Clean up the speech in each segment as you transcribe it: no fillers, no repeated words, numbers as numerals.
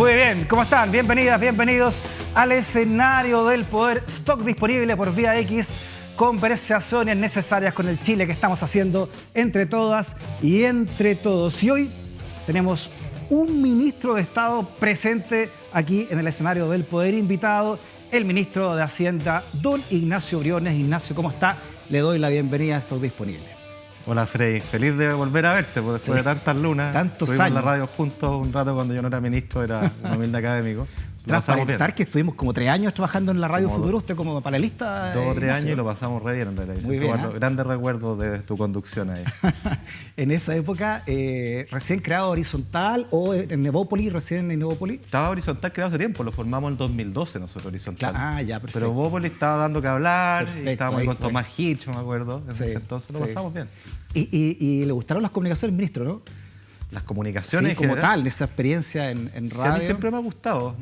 Muy bien, ¿cómo están? Bienvenidas, bienvenidos al escenario del poder. Stock disponible por Vía X. Conversaciones necesarias con el Chile que estamos haciendo entre todas y entre todos. Y hoy tenemos un ministro de Estado presente aquí en el escenario del poder, invitado, el ministro de Hacienda, don Ignacio Briones. Ignacio, ¿cómo está? Le doy la bienvenida a Stock disponible. Hola Frey, feliz de volver a verte, porque después de tantas lunas. Tantos estuvimos años. en la radio juntos un rato cuando yo no era ministro, era un humilde académico. Lo pasamos bien. Transparentar que estuvimos como 3 años trabajando en la Radio Futuro, usted como panelista. 2 o 3 Ignacio. años y lo pasamos re bien en realidad. Muy bien, Tengo grandes recuerdos de tu conducción ahí. En esa época, recién creado Horizontal o en Nevópolis, recién en Nevópolis. Estaba Horizontal creado hace tiempo, lo formamos en 2012 nosotros, Horizontal. Ah, ya, perfecto. Pero Bópolis estaba dando que hablar, Perfecto, y estábamos ahí con fue. Tomás Hitch, me acuerdo, en Sí, ese entonces lo sí. pasamos bien. Y le gustaron las comunicaciones, ministro, ¿no? Las comunicaciones Sí, en como general. tal, esa experiencia en Sí, radio. a mí siempre me ha gustado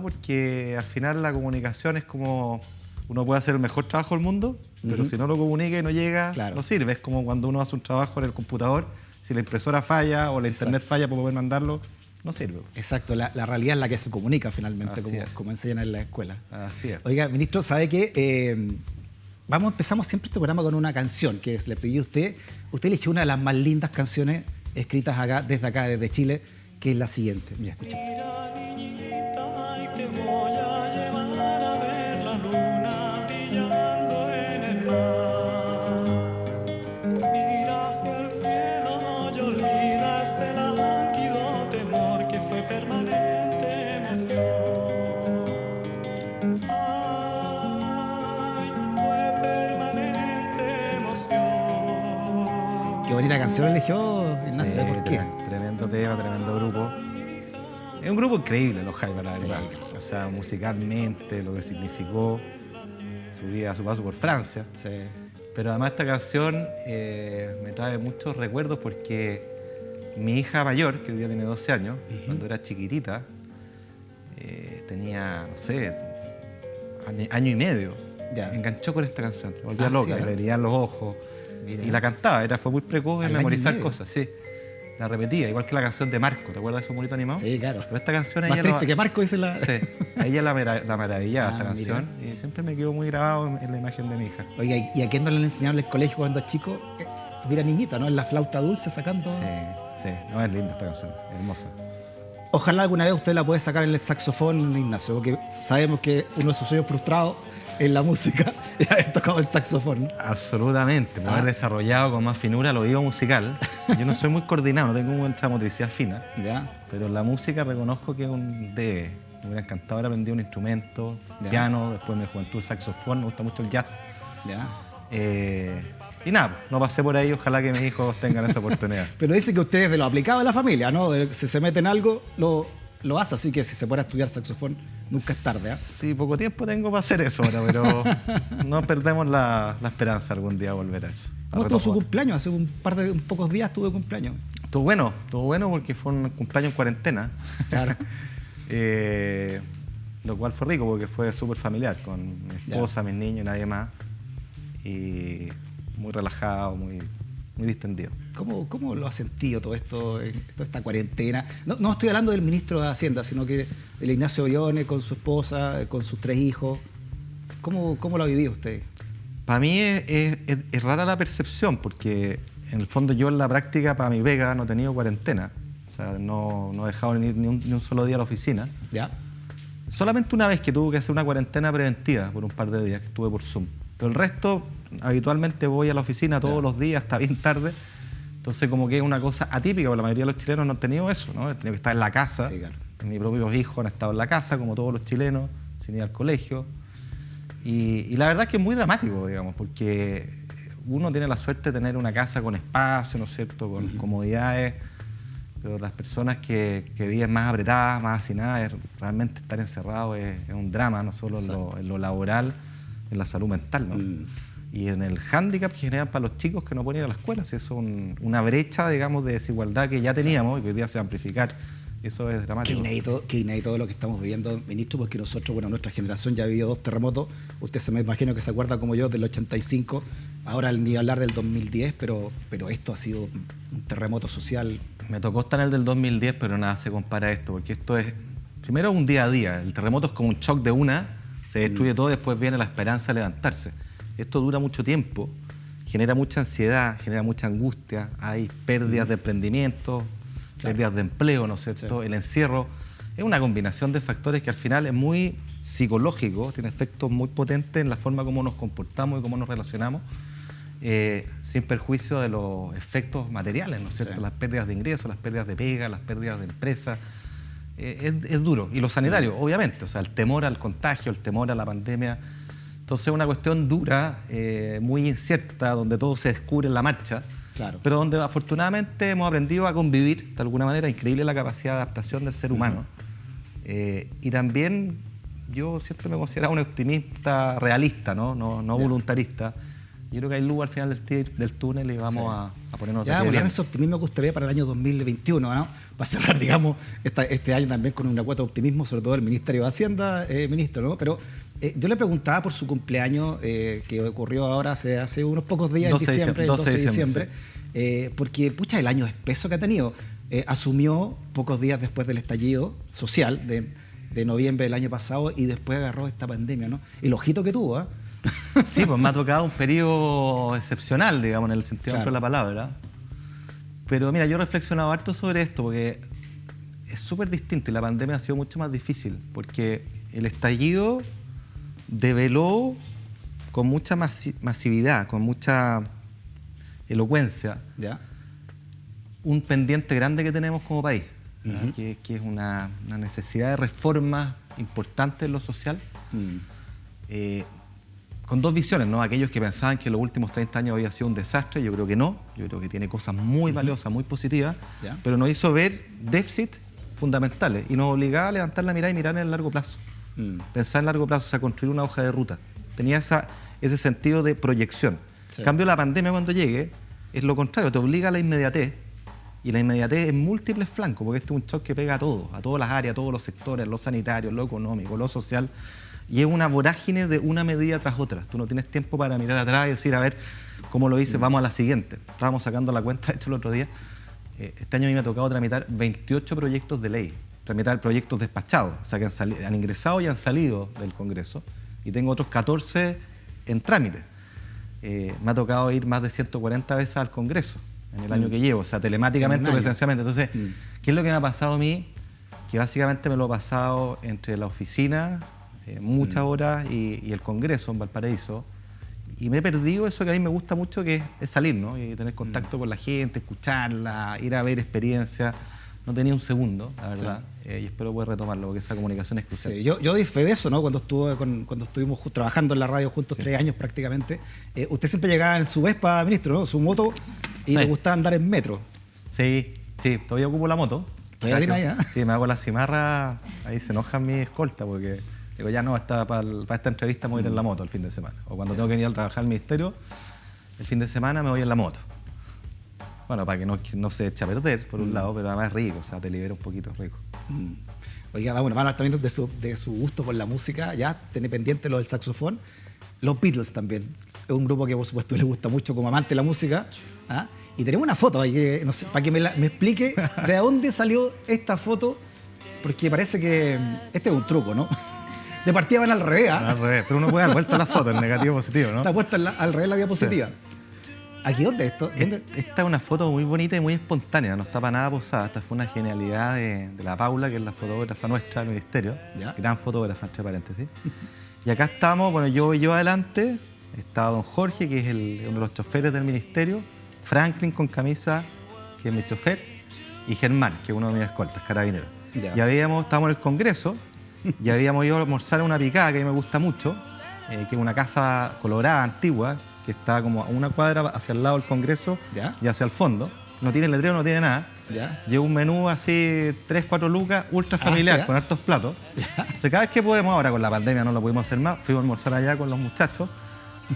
porque al final la comunicación es como uno puede hacer el mejor trabajo del mundo, pero si no lo comunica y no llega, Claro. no sirve. Es como cuando uno hace un trabajo en el computador, si la impresora falla o la internet falla para poder mandarlo, no sirve. Exacto, la realidad es la que se comunica finalmente, Así es. como enseñan en la escuela. Así es. Oiga, ministro, ¿sabe qué? Empezamos siempre este programa con una canción que le pedí a usted. Usted eligió una de las más lindas canciones escritas desde Chile, que es la siguiente. Mira, escucha. Mira, niñita, y te voy a llevar a ver la luna brillando en el mar. Mira hacia el cielo y olvida ese lánguido temor que fue permanente emoción. Ay, fue permanente emoción. Qué bonita canción eligió, Ignacio. Sí, ¿Por qué? Tremendo tema, tremendo grupo. Es un grupo increíble, los Jaivas, la verdad. Sí. O sea, musicalmente, lo que significó su paso por Francia. Sí. Pero además esta canción me trae muchos recuerdos porque mi hija mayor, que hoy día tiene 12 años, cuando era chiquitita, tenía, no sé, año y medio, Ya. enganchó con esta canción, se volvía Ah, loca, sí, le brillan los ojos Mira. y la cantaba, fue muy precoz en Al año y memorizar medio. cosas, sí. La repetía, igual que la canción de Marco, ¿te acuerdas de esos monitos animados? Sí, claro. Pero esta canción Más ella triste que Marco, dice la... Sí, a ella la maravillaba esta Ah, canción y siempre me quedó muy grabado en la imagen de mi hija. Oiga, ¿y a quién no le enseñaron en el colegio cuando es chico? Mira, niñita, ¿no? En la flauta dulce sacando... Sí, no, es linda esta canción, hermosa. Ojalá alguna vez usted la pueda sacar en el saxofón, Ignacio, porque sabemos que uno de sus sueños frustrados en la música es haber tocado el saxofón. Absolutamente, por haber desarrollado con más finura el oído musical. Yo no soy muy coordinado, no tengo mucha motricidad fina, ¿Ya? pero la música reconozco que es un debe. Me hubiera encantado haber aprendido un instrumento, Ya. piano, después me juventud saxofón, me gusta mucho el jazz. ¿Ya? Y nada, no pasé por ahí, ojalá que mis hijos tengan esa oportunidad. Pero dice que usted es de lo aplicado de la familia, ¿no? Si se mete en algo, lo hace, así que si se pone a estudiar saxofón, nunca es tarde, ¿ah? Sí, poco tiempo tengo para hacer eso ahora, pero no perdemos la esperanza algún día de volver a eso. ¿Cómo A estuvo su retomar. cumpleaños? Hace un pocos días tuve cumpleaños. Estuvo bueno porque fue un cumpleaños en cuarentena. Claro. Lo cual fue rico porque fue súper familiar, con mi esposa, mis niños y nadie más. Y muy relajado, muy distendido. ¿Cómo lo ha sentido todo esto, toda esta cuarentena? No estoy hablando del ministro de Hacienda, sino que del Ignacio Briones con su esposa, con sus 3 hijos. ¿Cómo lo ha vivido usted? Para mí es rara la percepción porque en el fondo yo en la práctica para mi pega no he tenido cuarentena. O sea, no he dejado de ir ni un solo día a la oficina. ¿Ya? Solamente una vez que tuve que hacer una cuarentena preventiva por un par de días, que estuve por Zoom. Pero el resto, habitualmente voy a la oficina todos los días, hasta bien tarde. Entonces como que es una cosa atípica, porque la mayoría de los chilenos no han tenido eso, ¿no? He tenido que estar en la casa. Sí, claro. Mis propios hijos han estado en la casa, como todos los chilenos, sin ir al colegio. Y la verdad es que es muy dramático, digamos, porque uno tiene la suerte de tener una casa con espacio, ¿no es cierto?, con comodidades, pero las personas que viven más apretadas, más hacinadas, realmente estar encerrado es un drama, no solo en lo laboral, en la salud mental, ¿no? Y en el hándicap que generan para los chicos que no pueden ir a la escuela. Si eso es una brecha, digamos, de desigualdad que ya teníamos y que hoy día se va a amplificar. Y eso es dramático. Qué inédito lo que estamos viviendo, ministro, porque nosotros, bueno, nuestra generación ya ha vivido 2 terremotos. Usted se me imagino que se acuerda como yo del 85, ahora ni hablar del 2010, pero esto ha sido un terremoto social. Me tocó estar en el del 2010, pero nada se compara a esto, porque esto es primero un día a día. El terremoto es como un shock de una, se destruye todo, después viene la esperanza de levantarse. Esto dura mucho tiempo, genera mucha ansiedad, genera mucha angustia, hay pérdidas de emprendimiento, pérdidas de empleo, ¿no es cierto? El encierro. Es una combinación de factores que al final es muy psicológico, tiene efectos muy potentes en la forma como nos comportamos y cómo nos relacionamos, sin perjuicio de los efectos materiales, ¿no es cierto? Las pérdidas de ingresos, las pérdidas de pega, las pérdidas de empresas. Es duro. Y lo sanitario, obviamente, o sea, el temor al contagio, el temor a la pandemia. Entonces es una cuestión dura, muy incierta, donde todo se descubre en la marcha, Claro. pero donde afortunadamente hemos aprendido a convivir de alguna manera. Increíble la capacidad de adaptación del ser humano. Y también yo siempre me considero un optimista realista, no voluntarista. Yo creo que hay luz al final del túnel y vamos a ponernos de Ya, pie bueno, bien. ese optimismo que usted ve para el año 2021, ¿no? Para cerrar, digamos, este año también con una cuota de optimismo, sobre todo el Ministerio de Hacienda, ministro, ¿no? Pero yo le preguntaba por su cumpleaños, que ocurrió ahora hace unos pocos días, 12 en diciembre, el 12 de diciembre, diciembre, porque, pucha, el año espeso que ha tenido. Asumió pocos días después del estallido social de noviembre del año pasado y después agarró esta pandemia, ¿no? El ojito que tuvo, ¿ah? Sí, pues me ha tocado un periodo excepcional, digamos, en el sentido amplio de la palabra. Pero mira, yo he reflexionado harto sobre esto porque es súper distinto y la pandemia ha sido mucho más difícil porque el estallido develó con mucha masividad, con mucha elocuencia, ¿Ya? un pendiente grande que tenemos como país, que es una necesidad de reformas importantes en lo social. Con dos visiones, ¿no? Aquellos que pensaban que los últimos 30 años había sido un desastre, yo creo que no. Yo creo que tiene cosas muy valiosas, muy positivas, Ya. pero nos hizo ver déficits fundamentales y nos obligaba a levantar la mirada y mirar en el largo plazo. Pensar en largo plazo, o sea, construir una hoja de ruta. Tenía ese sentido de proyección. Sí. En cambio, la pandemia cuando llegue es lo contrario, te obliga a la inmediatez. Y la inmediatez en múltiples flancos, porque este es un shock que pega a todas las áreas, a todos los sectores, lo sanitario, lo económico, lo social. Y es una vorágine de una medida tras otra. Tú no tienes tiempo para mirar atrás y decir, a ver, ¿cómo lo hice? Vamos a la siguiente. Estábamos sacando la cuenta, de hecho, el otro día. Este año a mí me ha tocado tramitar 28 proyectos de ley. Tramitar proyectos despachados, o sea, que han ingresado y han salido del Congreso. Y tengo otros 14 en trámite. Me ha tocado ir más de 140 veces al Congreso en el año que llevo, o sea, telemáticamente o presencialmente. Entonces, ¿qué es lo que me ha pasado a mí? Que básicamente me lo he pasado entre la oficina, muchas horas, y el Congreso en Valparaíso. Y me he perdido eso que a mí me gusta mucho, que es salir, ¿no? Y tener contacto con la gente, escucharla, ir a ver experiencias. No tenía un segundo, la verdad, y espero poder retomarlo, porque esa comunicación es crucial. Sí, yo doy fe de eso, ¿no? Cuando estuvimos trabajando en la radio juntos 3 años prácticamente, usted siempre llegaba en su Vespa, ministro, ¿no? Su moto, y le gustaba andar en metro. Sí, todavía ocupo la moto. ¿Todavía tiene ahí, ah? Sí, me hago la cimarra, ahí se enojan mi escolta, porque digo, ya no, para esta entrevista me voy a ir en la moto el fin de semana. O cuando tengo que ir a trabajar al ministerio, el fin de semana me voy en la moto. Bueno, para que no se eche a perder, por un lado, pero además es rico, o sea, te libera un poquito rico. Oiga, bueno, van a hablar también de su gusto por la música, ya tiene pendiente lo del saxofón. Los Beatles también, es un grupo que por supuesto le gusta mucho como amante de la música. ¿Ah? Y tenemos una foto ahí, que, no sé, para que me explique de dónde salió esta foto, porque parece que este es un truco, ¿no? De partida van al revés, ¿ah? Al revés, pero uno puede dar vuelta a la foto, en negativo positivo, ¿no? Está puesta al revés la diapositiva. Sí. ¿Aquí dónde esto? ¿Dónde? Esta es una foto muy bonita y muy espontánea, no está para nada posada. Esta fue una genialidad de la Paula, que es la fotógrafa nuestra del ministerio. Ya. Gran fotógrafa, entre paréntesis. Y acá estamos, bueno, yo adelante, está don Jorge, que es uno de los choferes del ministerio, Franklin con camisa, que es mi chofer, y Germán, que es uno de mis escoltas, carabinero. Ya. Y estábamos en el Congreso, y habíamos ido a almorzar en una picada que a mí me gusta mucho, que es una casa colorada, antigua, que está como a una cuadra hacia el lado del Congreso, Ya. y hacia el fondo. No tiene letrero, no tiene nada. Ya. Lleva un menú así, 3-4 lucas, ultra familiar, ¿sí? con hartos platos. Entonces, cada vez que podemos, ahora con la pandemia no lo pudimos hacer más, fuimos a almorzar allá con los muchachos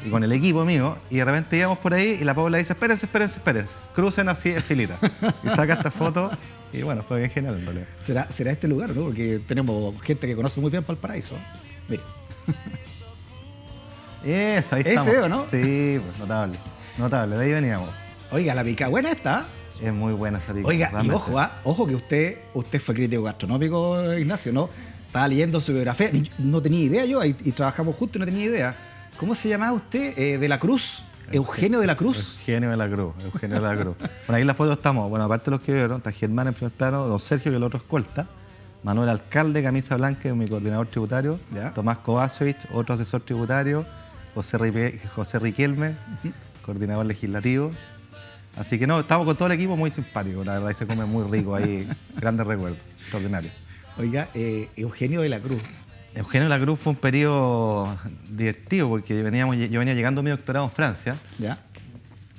y con el equipo mío, y de repente íbamos por ahí y la Paula dice, espérense, crucen así en filita. Y saca esta foto y bueno, fue bien genial en realidad. ¿Será este lugar, no? Porque tenemos gente que conoce muy bien Valparaíso. Mire. Eso, ahí ¿Ese estamos. o no? Sí, pues notable, de ahí veníamos. Oiga, la pica buena está. Es muy buena esa película. Oiga, y realmente. ojo que usted fue crítico gastronómico, Ignacio, ¿no? Estaba leyendo su biografía, no tenía idea yo, y trabajamos juntos y no tenía idea. ¿Cómo se llamaba usted? De la Cruz, Eugenio de la Cruz. Eugenio de la Cruz. Bueno, ahí en la foto estamos, bueno, aparte de los que vieron, está Germán en primer plano, don Sergio, que el otro escolta, Manuel Alcalde, camisa blanca, que es mi coordinador tributario, Ya. Tomás Kovacevic, otro asesor tributario, José Riquelme, coordinador legislativo. Así que no, estamos con todo el equipo muy simpático, la verdad, y se come muy rico ahí, grandes recuerdos, extraordinario. Oiga, Eugenio de la Cruz. Eugenio de la Cruz fue un periodo divertido porque yo venía llegando a mi doctorado en Francia. ¿Ya?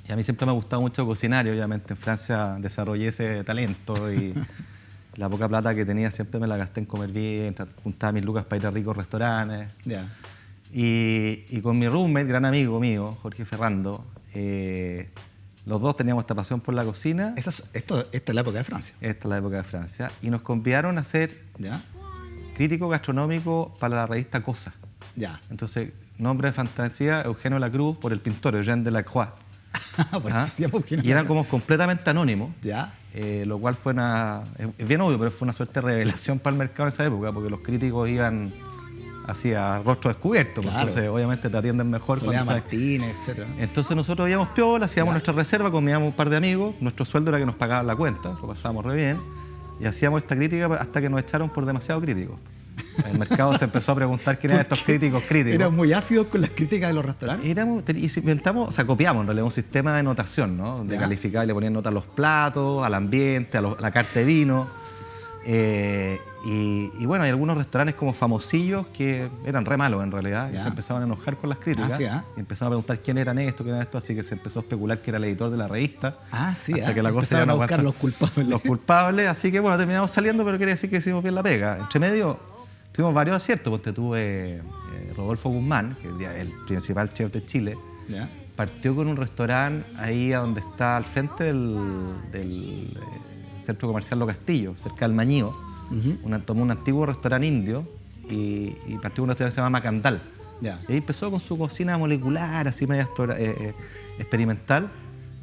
Y a mí siempre me ha gustado mucho cocinar y obviamente en Francia desarrollé ese talento y la poca plata que tenía siempre me la gasté en comer bien, juntaba mis lucas para ir a ricos restaurantes. Ya. Y con mi roommate, gran amigo mío, Jorge Ferrando, los dos teníamos esta pasión por la cocina. Esta es la época de Francia. Esta es la época de Francia. Y nos convidaron a ser ¿Ya? crítico gastronómico para la revista Cosa. Ya. Entonces, nombre de fantasía, Eugenio de la Cruz, por el pintor Eugène Delacroix. Por ¿Ah? eso se llama Eugenio Y de la eran como completamente anónimos, ¿Ya? lo cual fue es bien obvio, pero fue una suerte de revelación para el mercado en esa época, porque los críticos iban así a rostro descubierto, pues, Claro. entonces obviamente te atienden mejor. Soledad cuando sabes. Martínez, etc. Entonces nosotros íbamos piola, hacíamos Ya. nuestra reserva, comíamos un par de amigos, nuestro sueldo era que nos pagaban la cuenta, lo pasábamos re bien, y hacíamos esta crítica hasta que nos echaron por demasiado críticos. El mercado se empezó a preguntar quién eran estos críticos. Eran muy ácidos con las críticas de los restaurantes. Inventamos, o sea, copiamos en realidad un sistema de notación, ¿no? Donde Ya. calificaba y le ponían nota a los platos, al ambiente, a la carta de vino. Y bueno, hay algunos restaurantes como famosillos que eran re malos en realidad y Ya. se empezaban a enojar con las críticas. Ah, sí, ¿ah? Y empezaron a preguntar quién eran esto, así que se empezó a especular que era el editor de la revista. Ah, sí, hasta ¿ah? que la cosa Empezaron ya no a buscar aguantó. los culpables. Los culpables, así que bueno, terminamos saliendo, pero quería decir que hicimos bien la pega. Entre medio tuvimos varios aciertos, porque tuve Rodolfo Guzmán, que es el principal chef de Chile. ¿Ya? Partió con un restaurante ahí a donde está al frente del centro comercial Lo Castillo, cerca del Mañío. Tomó un antiguo restaurante indio y partió con un restaurante que se llama Macandal. Ya. Y ahí empezó con su cocina molecular, así media experimental.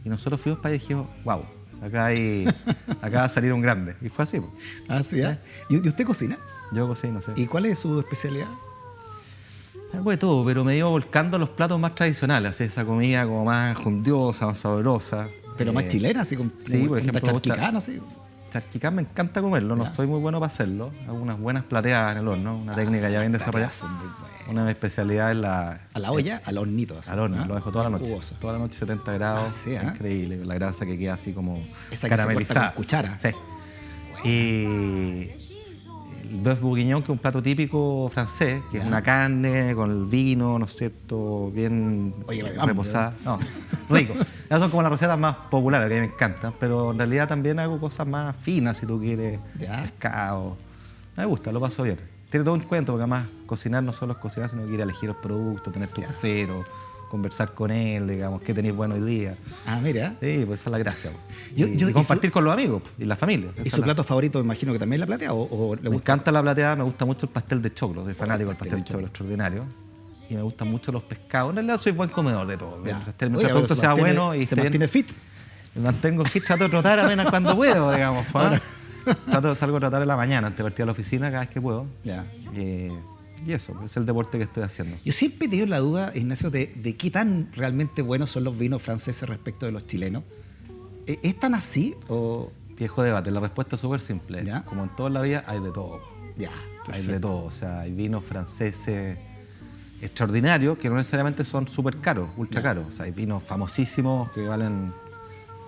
Y nosotros fuimos para allá y dijimos, wow, acá va a salir un grande. Y fue así. Ah, sí, ¿ah? ¿Y usted cocina? Yo cocino, sí. ¿Y cuál es su especialidad? Algo de todo, pero me iba volcando a los platos más tradicionales, así, esa comida como más jundiosa, más sabrosa. Pero más chilena, así como sí, por ejemplo, me gusta- charquicana, así. Charquicán me encanta comerlo, no Ya. soy muy bueno para hacerlo. Hago unas buenas plateadas en el horno, una técnica ya bien desarrollada. Son muy buenas. Una de mis especialidades es A la olla, al hornito. así, al horno, ¿ah? lo dejo toda la noche. Jugosa. Toda la noche 70 grados, Ah, sí, ¿ah? increíble. La grasa que queda así como Esa que se caramelizada. corta con cuchara. Sí. Y el bœuf bourguignon, que es un plato típico francés, que Ya. es una carne con el vino, ¿no es cierto? Bien Oye, me da hambre, reposada. No, rico. Esas son como las recetas más populares que a mí me encantan, pero en realidad también hago cosas más finas, si tú quieres. Ya. Pescado. Me gusta, lo paso bien. Tiene todo un cuento, porque además cocinar no solo es cocinar, sino que ir a elegir los productos, tener tu casero, conversar con él, digamos, qué tenéis bueno hoy día. Ah, mira. Sí, pues esa es la gracia. Yo- y yo- y compartir con los amigos y la familia. ¿Y Esa su es la- plato favorito, me imagino que también es la platea? ¿O le Me gusta? encanta la plateada, me gusta mucho el pastel de choclo, soy fanático del pastel pastel de de choclo, extraordinario. Y me gustan mucho los pescados. En realidad soy buen comedor de todo. Ya. Mientras Oiga, el pero producto se sea mantiene- bueno y se esté bien- mantiene fit. me mantengo fit, trato de trotar apenas cuando puedo, digamos. ¿ah? Trato de salgo a trotar en la mañana antes de partir a la oficina cada vez que puedo. Ya. Y eso, es el deporte que estoy haciendo. Yo siempre he tenido la duda, Ignacio, de qué tan realmente buenos son los vinos franceses respecto de los chilenos. ¿Es tan así o...? Viejo debate, la respuesta es súper simple. ¿Ya? Como en toda la vida hay de todo. Ya, Hay perfecto. de todo. O sea, hay vinos franceses extraordinarios que no necesariamente son súper caros, ultra caros. O sea, hay vinos famosísimos que valen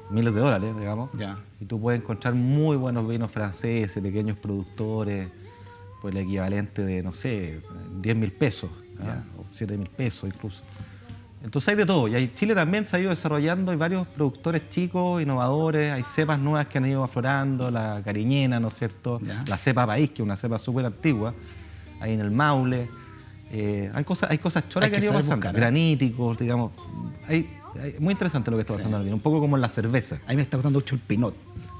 miles de dólares, digamos. Ya. Y tú puedes encontrar muy buenos vinos franceses, pequeños productores, por el equivalente de, no sé, 10.000 pesos, ¿ah? O 7.000 pesos incluso. Entonces hay de todo. Y ahí Chile también se ha ido desarrollando, hay varios productores chicos, innovadores, hay cepas nuevas que han ido aflorando, la cariñena, ¿no es cierto? Ya. La cepa país, que es una cepa súper antigua, ahí en el Maule. Hay cosas choras Hay que han que ido saber pasando, buscar, ¿eh? graníticos, digamos. Muy interesante lo que está pasando en el vino, un poco como en la cerveza. A mí me está gustando mucho el pinot.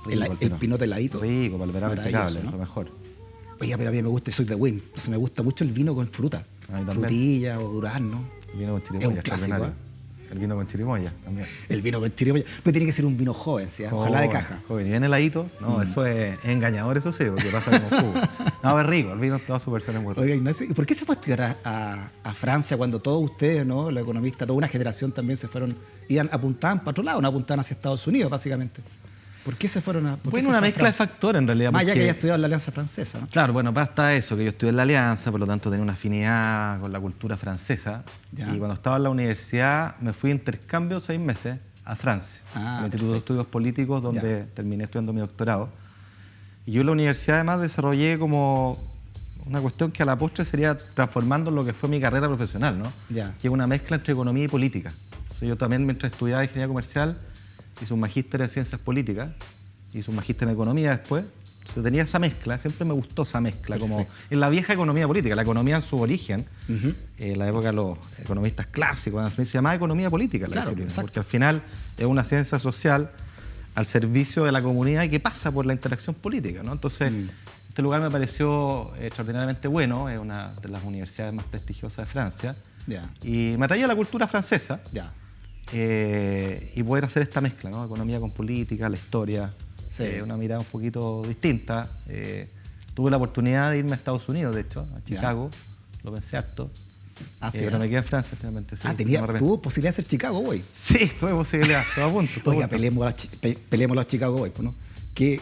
Rico El pinot heladito. Rico, para el verano Maravilloso, impecable, ¿no? lo mejor. Oiga, pero a mí me gusta, soy de Win. Entonces me gusta mucho el vino con fruta. A mí también. Frutilla o durazno. Vino con Es chirimoya, un clásico, extraordinario. el vino con chirimoya también. El vino con chirimoya. Pero tiene que ser un vino joven, ¿sí? Ojalá de caja. Joven, y bien heladito. No, eso es engañador, eso sí, porque pasa como jugo. No, es rico, el vino en todas sus versiones muy rico. Oiga, Ignacio, ¿y por qué se fue a estudiar a Francia cuando todos ustedes, ¿no? Los economistas, toda una generación también se fueron, apuntaban para otro lado, no apuntaban hacia Estados Unidos, básicamente? ¿Por qué se fueron a...? Bueno, una mezcla de factores en realidad. Más allá que haya estudiado en la Alianza Francesa, ¿no? Claro, bueno, basta eso, que yo estudié en la Alianza, por lo tanto tenía una afinidad con la cultura francesa. Ya. Y cuando estaba en la universidad me fui de intercambio 6 meses a Francia, al Instituto de Estudios Políticos, donde terminé estudiando mi doctorado. Y yo en la universidad además desarrollé como una cuestión que a la postre sería transformando lo que fue mi carrera profesional, ¿no? Ya. Que es una mezcla entre economía y política. Entonces, yo también, mientras estudiaba ingeniería comercial, hice un magíster en ciencias políticas, hice un magíster en economía después. Entonces tenía esa mezcla, siempre me gustó esa mezcla, como en la vieja economía política, la economía en su origen, en la época de los economistas clásicos, Adam Smith, se llamaba economía política, la disciplina, porque al final es una ciencia social al servicio de la comunidad y que pasa por la interacción política, ¿no? Entonces, este lugar me pareció extraordinariamente bueno, es una de las universidades más prestigiosas de Francia, y me atraía la cultura francesa. Y poder hacer esta mezcla, ¿no? Economía con política, la historia, una mirada un poquito distinta. Tuve la oportunidad de irme a Estados Unidos, de hecho, a Chicago, lo pensé harto. Pero me quedé en Francia finalmente. Sí, ¿tuvo posibilidad de ser Chicago Boy? Sí, tuve posibilidad, todo a punto. Oiga, peleemos los Chicago Boys, ¿no? ¿Qué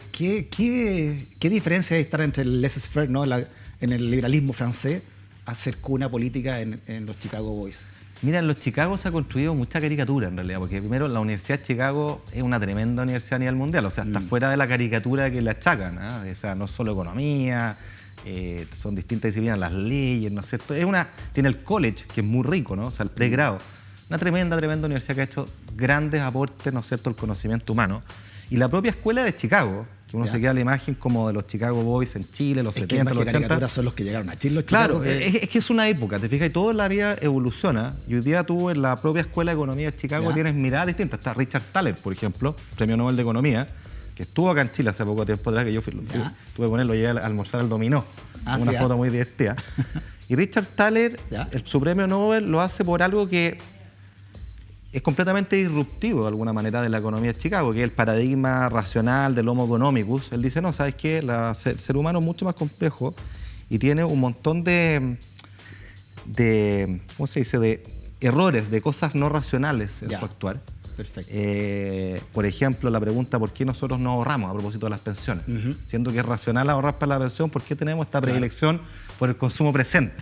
diferencia hay estar entre el laissez-faire, ¿no? en el liberalismo francés a ser cuna política en los Chicago Boys? Mira, en los Chicago se ha construido mucha caricatura en realidad, porque primero la Universidad de Chicago es una tremenda universidad a nivel mundial, o sea, está fuera de la caricatura que le achacan, ¿eh? O sea, no es solo economía, son distintas disciplinas, las leyes, ¿no es cierto? Tiene el college, que es muy rico, ¿no? O sea, el pregrado. Una tremenda universidad que ha hecho grandes aportes, ¿no es cierto?, al conocimiento humano. Y la propia escuela de Chicago, que uno se queda la imagen como de los Chicago Boys en Chile, los 70, los 80. Son los que llegaron a Chile. Claro, es que es una época, te fijas, y toda la vida evoluciona. Y hoy día tú en la propia Escuela de Economía de Chicago tienes miradas distintas. Está Richard Thaler, por ejemplo, Premio Nobel de Economía, que estuvo acá en Chile hace poco tiempo atrás, que yo estuve con él, lo llegué a almorzar al dominó. Una foto muy divertida. Y Richard Thaler, su premio Nobel lo hace por algo que es completamente disruptivo de alguna manera de la economía de Chicago, que es el paradigma racional del Homo economicus. Él dice, no, ¿sabes qué? El ser humano es mucho más complejo y tiene un montón de ¿cómo se dice?, de errores, de cosas no racionales en su actuar. Perfecto. Por ejemplo, la pregunta ¿por qué nosotros no ahorramos a propósito de las pensiones? Siendo que es racional ahorrar para la pensión, ¿por qué tenemos esta predilección por el consumo presente?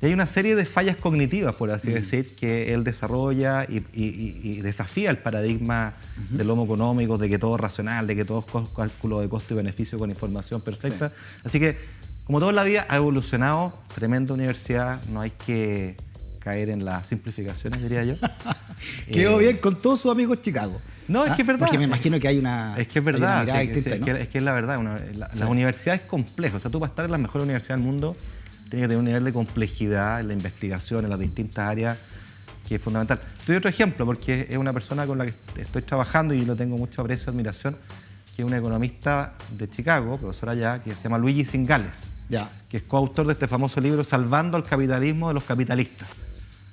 Y hay una serie de fallas cognitivas, por así decir, que él desarrolla y desafía el paradigma del Homo económico, de que todo es racional, de que todo es cálculo de costo y beneficio con información perfecta. Así que, como todo en la vida, ha evolucionado, tremenda universidad, no hay que caer en las simplificaciones, diría yo. Quedó bien con todos sus amigos Chicago. No, es que es verdad. Porque me imagino que hay una. Es que es verdad, mirada es que es la verdad. Las universidades complejas, o sea, tú para estar en la mejor universidad del mundo tienes que tener un nivel de complejidad en la investigación, en las distintas áreas, que es fundamental. Te doy otro ejemplo, porque es una persona con la que estoy trabajando y lo tengo mucho aprecio y admiración, que es un economista de Chicago, profesor allá, que se llama Luigi Zingales, que es coautor de este famoso libro Salvando al capitalismo de los capitalistas.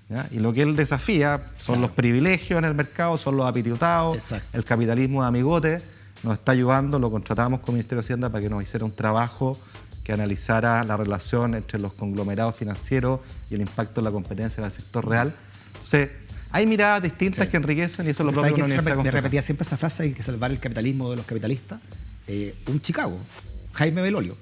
¿Ya? Y lo que él desafía son los privilegios en el mercado, son los apitutados, el capitalismo de amigote. Nos está ayudando, lo contratamos con el Ministerio de Hacienda para que nos hiciera un trabajo que analizara la relación entre los conglomerados financieros y el impacto de la competencia en el sector real. Entonces, hay miradas distintas que enriquecen y eso es lo propio de una universidad. Me repetía siempre esa frase, hay que salvar el capitalismo de los capitalistas. Un Chicago, Jaime Belolio.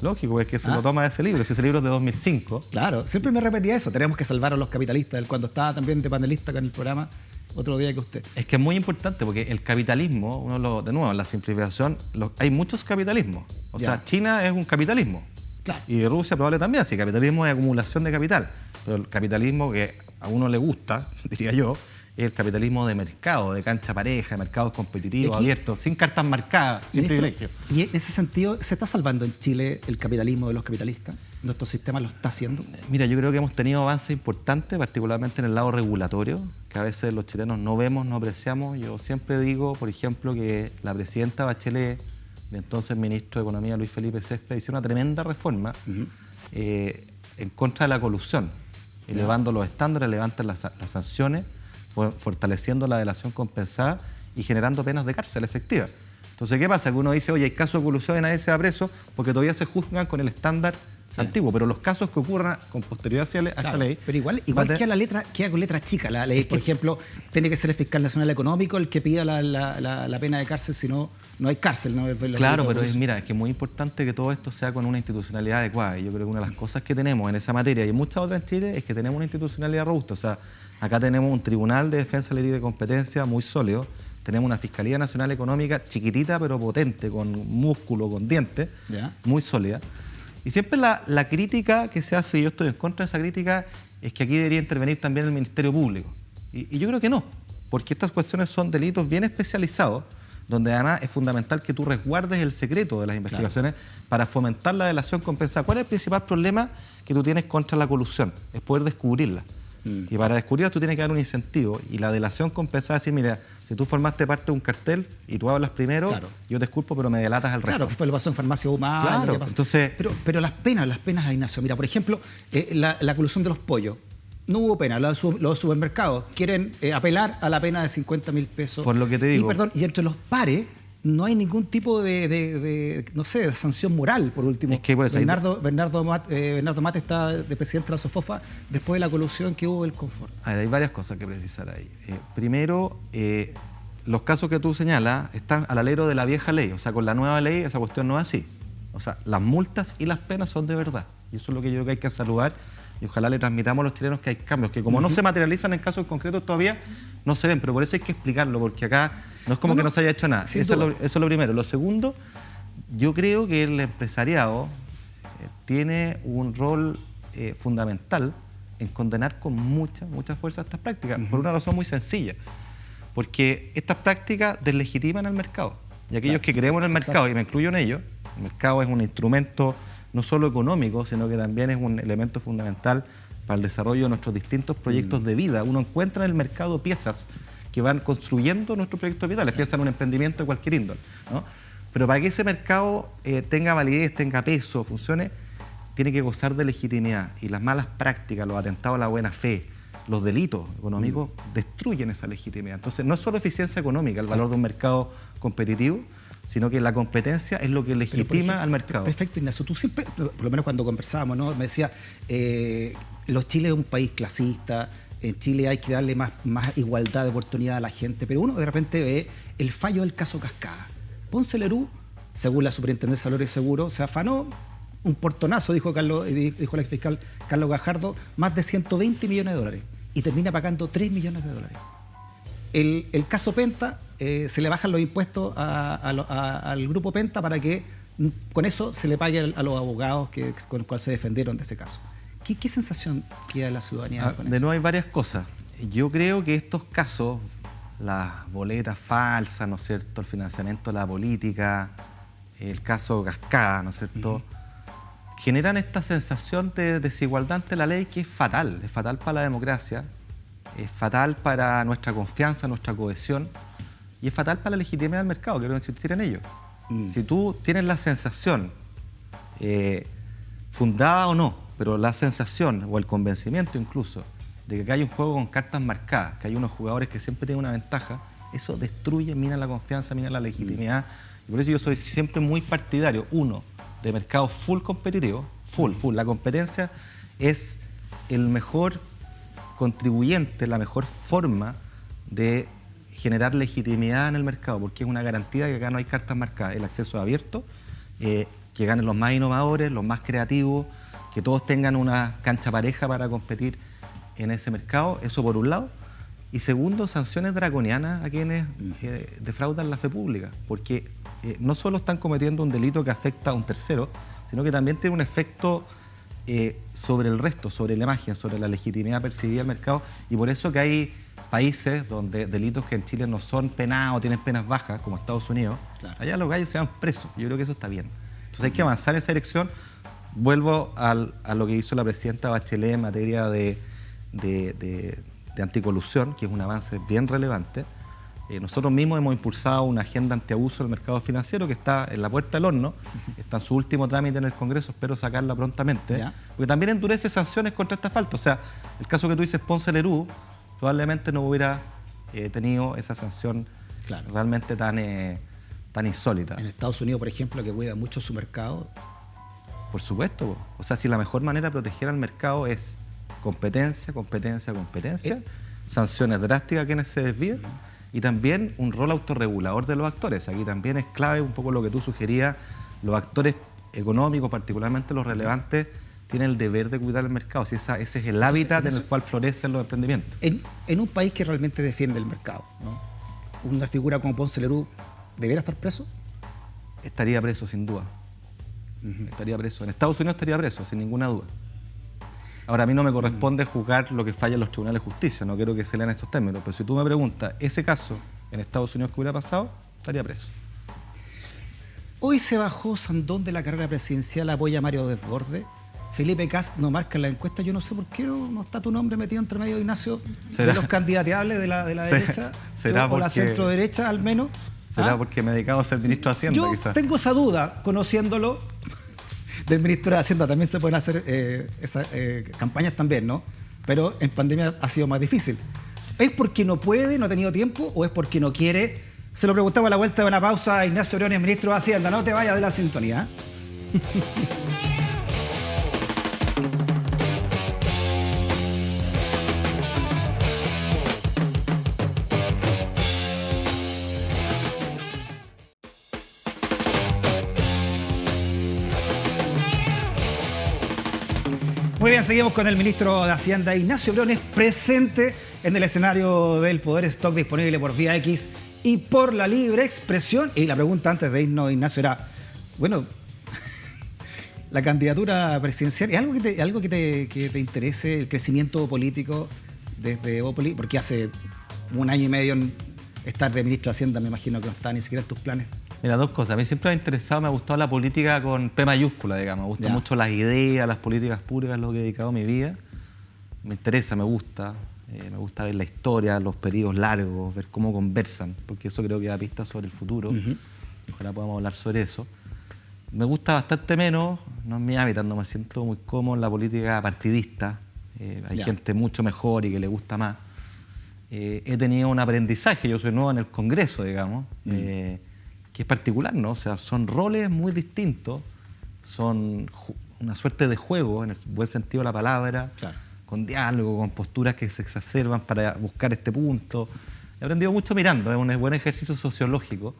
Lógico, es que se lo toma de ese libro, ese libro es de 2005. Claro, siempre me repetía eso, tenemos que salvar a los capitalistas. Él cuando estaba también de panelista acá en el programa, otro día que usted. Es que es muy importante porque el capitalismo, de nuevo, en la simplificación, hay muchos capitalismos. O sea, China es un capitalismo. Claro. Y Rusia probablemente también, sí, capitalismo es acumulación de capital. Pero el capitalismo que a uno le gusta, diría yo, es el capitalismo de mercado, de cancha pareja, de mercados competitivos, abiertos, sin cartas marcadas, sin privilegios. Y en ese sentido, ¿se está salvando en Chile el capitalismo de los capitalistas? ¿Nuestro sistema lo está haciendo? Mira, yo creo que hemos tenido avances importantes, particularmente en el lado regulatorio, que a veces los chilenos no vemos, no apreciamos. Yo siempre digo, por ejemplo, que la presidenta Bachelet, el entonces ministro de Economía Luis Felipe Céspedes, hizo una tremenda reforma en contra de la colusión. elevando los estándares, levantan las sanciones, fortaleciendo la delación compensada y generando penas de cárcel efectivas. Entonces, ¿qué pasa? Que uno dice, oye, hay casos de colusión y nadie se va preso porque todavía se juzgan con el estándar antiguo, pero los casos que ocurran con posterioridad a esa ley... Pero igual queda con letra chica. La ley, por ejemplo, tiene que ser el fiscal nacional económico el que pida la pena de cárcel, si no, no hay cárcel. ¿No? Claro, pero mira, es que es muy importante que todo esto sea con una institucionalidad adecuada. Y yo creo que una de las cosas que tenemos en esa materia y en muchas otras en Chile es que tenemos una institucionalidad robusta. O sea, acá tenemos un Tribunal de Defensa de la Libre Competencia muy sólido. Tenemos una Fiscalía Nacional Económica chiquitita pero potente, con músculo, con dientes, muy sólida. Y siempre la crítica que se hace, y yo estoy en contra de esa crítica, es que aquí debería intervenir también el Ministerio Público. Y yo creo que no, porque estas cuestiones son delitos bien especializados, donde además es fundamental que tú resguardes el secreto de las investigaciones para fomentar la delación compensada. ¿Cuál es el principal problema que tú tienes contra la colusión? Es poder descubrirla. Y para descubrirla tú tienes que dar un incentivo. Y la delación compensada es decir, mira, si tú formaste parte de un cartel y tú hablas primero, yo te disculpo, pero me delatas al resto. Claro, que fue lo que pasó en Farmacia Humana. Claro, entonces... Pero las penas, Ignacio, mira, por ejemplo, la colusión de los pollos. No hubo pena, los supermercados quieren apelar a la pena de 50.000 pesos. Por lo que te digo. Y entre los pares no hay ningún tipo de sanción moral, por último. Es que por eso Bernardo Mate está de presidente de la SOFOFA después de la colusión que hubo el Confort. A ver, hay varias cosas que precisar ahí. Primero, los casos que tú señalas están al alero de la vieja ley. O sea, con la nueva ley esa cuestión no es así. O sea, las multas y las penas son de verdad. Y eso es lo que yo creo que hay que saludar. Y ojalá le transmitamos a los chilenos que hay cambios, que como no se materializan en casos concretos todavía, no se ven, pero por eso hay que explicarlo, porque acá no es como que no se haya hecho nada. Eso es lo primero. Lo segundo, yo creo que el empresariado tiene un rol fundamental en condenar con mucha fuerza estas prácticas, por una razón muy sencilla, porque estas prácticas deslegitiman al mercado. Y aquellos que creemos en el mercado, y me incluyo en ello, el mercado es un instrumento no solo económico, sino que también es un elemento fundamental para el desarrollo de nuestros distintos proyectos de vida. Uno encuentra en el mercado piezas que van construyendo nuestros proyectos vitales, piezas en un emprendimiento de cualquier índole, ¿no? Pero para que ese mercado tenga validez, tenga peso, funcione, tiene que gozar de legitimidad. Y las malas prácticas, los atentados a la buena fe, los delitos económicos destruyen esa legitimidad. Entonces, no es solo eficiencia económica, el valor de un mercado competitivo, sino que la competencia es lo que legitima al mercado. Perfecto, Ignacio. Tú siempre, por lo menos cuando conversábamos, ¿no? Me decía, Chile es un país clasista, en Chile hay que darle más igualdad de oportunidad a la gente, pero uno de repente ve el fallo del caso Cascada. Ponce Lerú, según la Superintendencia de Valores y Seguros, se afanó un portonazo, dijo el exfiscal Carlos Gajardo, más de 120 millones de dólares, y termina pagando 3 millones de dólares. El caso Penta, se le bajan los impuestos al grupo Penta para que con eso se le pague a los abogados con los cuales se defendieron de ese caso. ¿Qué sensación queda de la ciudadanía con eso? De nuevo hay varias cosas. Yo creo que estos casos, las boletas falsas, ¿no es cierto?, el financiamiento de la política, el caso Cascada, ¿no es cierto?, generan esta sensación de desigualdad ante la ley que es fatal para la democracia, es fatal para nuestra confianza, nuestra cohesión, y es fatal para la legitimidad del mercado, quiero insistir en ello. Si tú tienes la sensación, fundada o no, pero la sensación o el convencimiento incluso, de que acá hay un juego con cartas marcadas, que hay unos jugadores que siempre tienen una ventaja, eso destruye, mina la confianza, mina la legitimidad. Y por eso yo soy siempre muy partidario, de mercados full competitivos, full. La competencia es el mejor contribuyente, la mejor forma de generar legitimidad en el mercado, porque es una garantía de que acá no hay cartas marcadas, el acceso es abierto, que ganen los más innovadores, los más creativos, que todos tengan una cancha pareja para competir en ese mercado, eso por un lado. Y segundo, sanciones draconianas a quienes defraudan la fe pública, porque no solo están cometiendo un delito que afecta a un tercero, sino que también tiene un efecto sobre el resto, sobre la imagen, sobre la legitimidad percibida del mercado, y por eso que hay países donde delitos que en Chile no son penados, tienen penas bajas, como Estados Unidos, allá los gallos se van presos. Yo creo que eso está bien. Entonces hay que avanzar en esa dirección. Vuelvo a lo que hizo la presidenta Bachelet en materia de anticolusión, que es un avance bien relevante, Nosotros mismos hemos impulsado una agenda antiabuso del mercado financiero que está en la puerta del horno, está en su último trámite en el Congreso, espero sacarla prontamente, Ya. porque también endurece sanciones contra esta falta. O sea, el caso que tú dices, Ponce Lerú, probablemente no hubiera tenido esa sanción Claro. realmente tan insólita. En Estados Unidos, por ejemplo, que cuida mucho su mercado. Por supuesto. Po. O sea, si la mejor manera de proteger al mercado es competencia, competencia, competencia, sanciones drásticas a quienes se desvíen y también un rol autorregulador de los actores. Aquí también es clave un poco lo que tú sugerías, los actores económicos, particularmente los relevantes, tienen el deber de cuidar el mercado. Si ese es el hábitat en el cual florecen los emprendimientos. En un país que realmente defiende el mercado, ¿no? Una figura como Ponce Lerú, ¿debería estar preso? Estaría preso, sin duda. Estaría preso. En Estados Unidos estaría preso, sin ninguna duda. Ahora, a mí no me corresponde juzgar lo que falla en los tribunales de justicia, no quiero que se lean estos términos, pero si tú me preguntas, ese caso en Estados Unidos que hubiera pasado, estaría preso. Hoy se bajó Sandón de la carrera presidencial, apoya a Mario Desbordes. Felipe Kast no marca en la encuesta, yo no sé por qué no está tu nombre metido entre medio, Ignacio, ¿Será? de los candidateables de la derecha, será o la porque- centro derecha al menos. ¿Será ¿Ah? porque me he dedicado a ser ministro de Hacienda, Yo quizás? tengo esa duda, conociéndolo, del ministro de Hacienda también se pueden hacer esas campañas también, ¿no? Pero en pandemia ha sido más difícil. ¿Es porque no puede, no ha tenido tiempo o es porque no quiere? Se lo preguntamos a la vuelta de una pausa a Ignacio Briones, ministro de Hacienda. No te vayas de la sintonía. Muy bien, seguimos con el ministro de Hacienda, Ignacio Briones, presente en el escenario del Poder Stock, disponible por Vía X y por la libre expresión. Y la pregunta antes de irnos, Ignacio, era, bueno, la candidatura presidencial, ¿es algo que te interese el crecimiento político desde Opoli? Porque hace un año y medio en estar de ministro de Hacienda, me imagino que no está ni siquiera en tus planes. Mira, dos cosas. A mí siempre me ha interesado, me ha gustado la política con P mayúscula, digamos. Me gustan Ya. mucho las ideas, las políticas públicas, lo que he dedicado mi vida. Me interesa, me gusta ver la historia, los periodos largos, ver cómo conversan, porque eso creo que da pistas sobre el futuro. Ojalá podamos hablar sobre eso. Me gusta bastante menos, no es mi hábitat, no me siento muy cómodo en la política partidista. Hay Ya. gente mucho mejor y que le gusta más. He tenido un aprendizaje, yo soy nuevo en el Congreso, digamos, que es particular, ¿no? O sea, son roles muy distintos, son una suerte de juego, en el buen sentido de la palabra, Claro. con diálogo, con posturas que se exacerban para buscar este punto. He aprendido mucho mirando, es un buen ejercicio sociológico.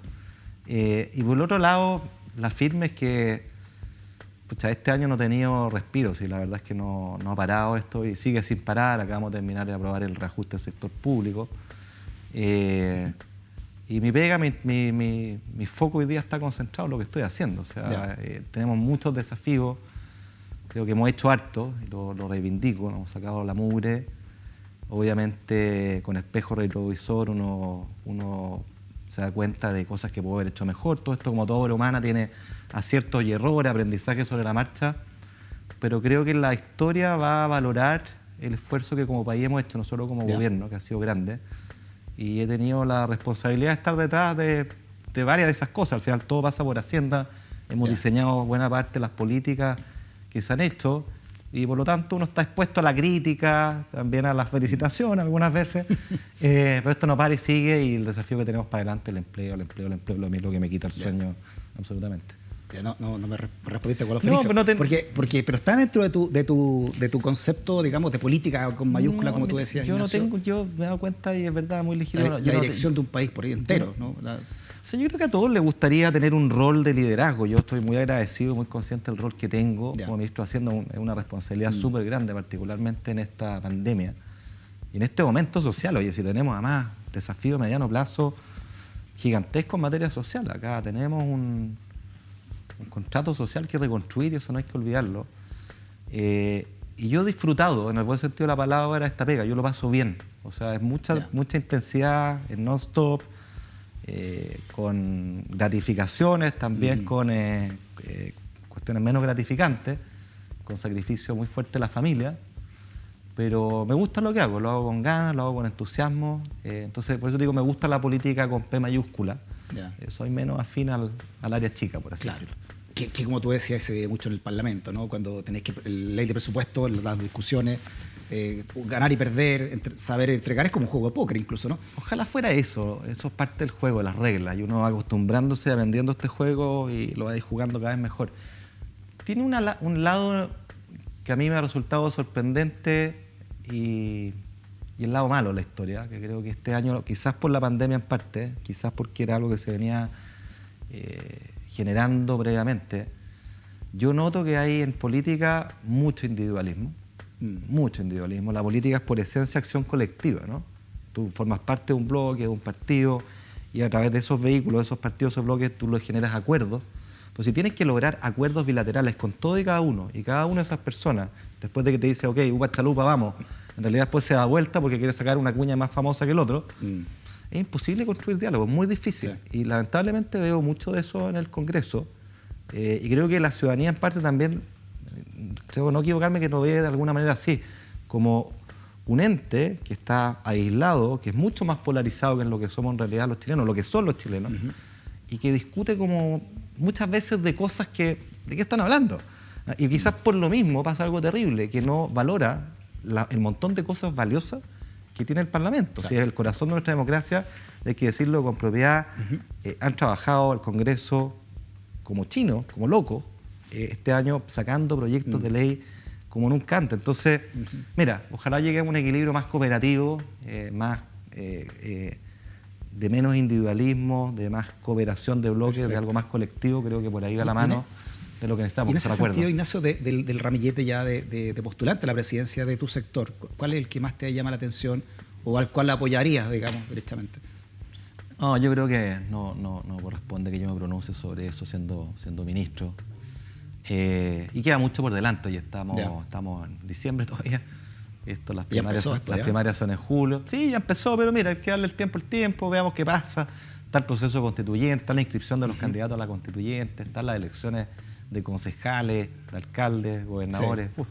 Y por el otro lado, la firme es que pucha, este año no he tenido respiro, sí, la verdad es que no ha parado esto y sigue sin parar. Acabamos de terminar de aprobar el reajuste del sector público. Y mi pega, mi foco hoy día está concentrado en lo que estoy haciendo. O sea, tenemos muchos desafíos, creo que hemos hecho harto, y lo reivindico, nos hemos sacado la mugre. Obviamente, con espejo retrovisor uno se da cuenta de cosas que puedo haber hecho mejor. Todo esto, como toda obra humana, tiene aciertos y errores, aprendizaje sobre la marcha, pero creo que la historia va a valorar el esfuerzo que como país hemos hecho, nosotros como gobierno, que ha sido grande, y he tenido la responsabilidad de estar detrás de varias de esas cosas. Al final todo pasa por Hacienda, hemos diseñado buena parte de las políticas que se han hecho, y por lo tanto uno está expuesto a la crítica, también a las felicitaciones algunas veces, pero esto no para y sigue, y el desafío que tenemos para adelante, el empleo, a mí es lo que me quita el sueño absolutamente. No me respondiste con los No, felices. pero no pero está dentro de tu concepto, digamos, de política con mayúscula, como tú decías, yo Ignacio, yo me he dado cuenta y es verdad, muy legítimo. la Yo no dirección de un país por ahí entero, ¿no? O sea, yo creo que a todos les gustaría tener un rol de liderazgo. Yo estoy muy agradecido y muy consciente del rol que tengo como ministro de Hacienda. Es una responsabilidad súper grande, particularmente en esta pandemia. Y en este momento social, oye, si tenemos además desafíos a mediano plazo gigantescos en materia social. Acá tenemos un contrato social que reconstruir y eso no hay que olvidarlo. Y yo he disfrutado, en el buen sentido de la palabra, esta pega. Yo lo paso bien. O sea, es mucha intensidad, es non-stop, con gratificaciones, también con cuestiones menos gratificantes, con sacrificio muy fuerte de la familia. pero me gusta lo que hago, lo hago con ganas, lo hago con entusiasmo. Entonces, por eso digo, me gusta la política con P mayúscula. Soy menos afín al área chica, por así decirlo. Que como tú decías, se ve mucho en el Parlamento, ¿no? Cuando tenés que ley de presupuesto, las discusiones, ganar y perder, saber entregar, es como un juego de póker incluso, ¿no? Ojalá fuera eso es parte del juego, de las reglas, y uno va acostumbrándose, aprendiendo este juego y lo va a ir jugando cada vez mejor. Tiene un lado que a mí me ha resultado sorprendente y el lado malo de la historia, que creo que este año, quizás por la pandemia en parte, quizás porque era algo que se venía generando previamente, yo noto que hay en política mucho individualismo. Mucho individualismo. La política es por esencia acción colectiva, ¿no? Tú formas parte de un bloque, de un partido, y a través de esos vehículos, de esos partidos, esos bloques, tú los generas acuerdos. Pues si tienes que lograr acuerdos bilaterales con todo y cada uno de esas personas, después de que te dice, ok, upa chalupa, vamos, en realidad después se da vuelta porque quiere sacar una cuña más famosa que el otro, es imposible construir diálogo, es muy difícil. Y lamentablemente veo mucho de eso en el Congreso, y creo que la ciudadanía en parte también, creo no equivocarme, que lo ve de alguna manera así, como un ente que está aislado, que es mucho más polarizado que en lo que somos en realidad los chilenos, lo que son los chilenos, y que discute como muchas veces de cosas que, ¿de qué están hablando? Y quizás por lo mismo pasa algo terrible, que no valora el montón de cosas valiosas que tiene el Parlamento. Claro. Si es el corazón de nuestra democracia, hay que decirlo con propiedad. Han trabajado el Congreso como chinos, como locos, este año sacando proyectos de ley como nunca antes. Entonces, mira, ojalá lleguemos a un equilibrio más cooperativo, más de menos individualismo, de más cooperación de bloques, Perfecto. De algo más colectivo. Creo que por ahí va la mano de lo que necesitamos. Y en ese sentido, Ignacio, del ramillete ya de postulante a la presidencia de tu sector, ¿cuál es el que más te llama la atención o al cual apoyarías, digamos, directamente? No, yo creo que no corresponde que yo me pronuncie sobre eso siendo ministro. Y queda mucho por delante, y estamos en diciembre todavía. Las primarias son en julio. Sí, ya empezó, pero mira, hay que darle el tiempo, veamos qué pasa. Está el proceso constituyente, está la inscripción de los candidatos a la constituyente, están las elecciones de concejales, de alcaldes, gobernadores. Sí.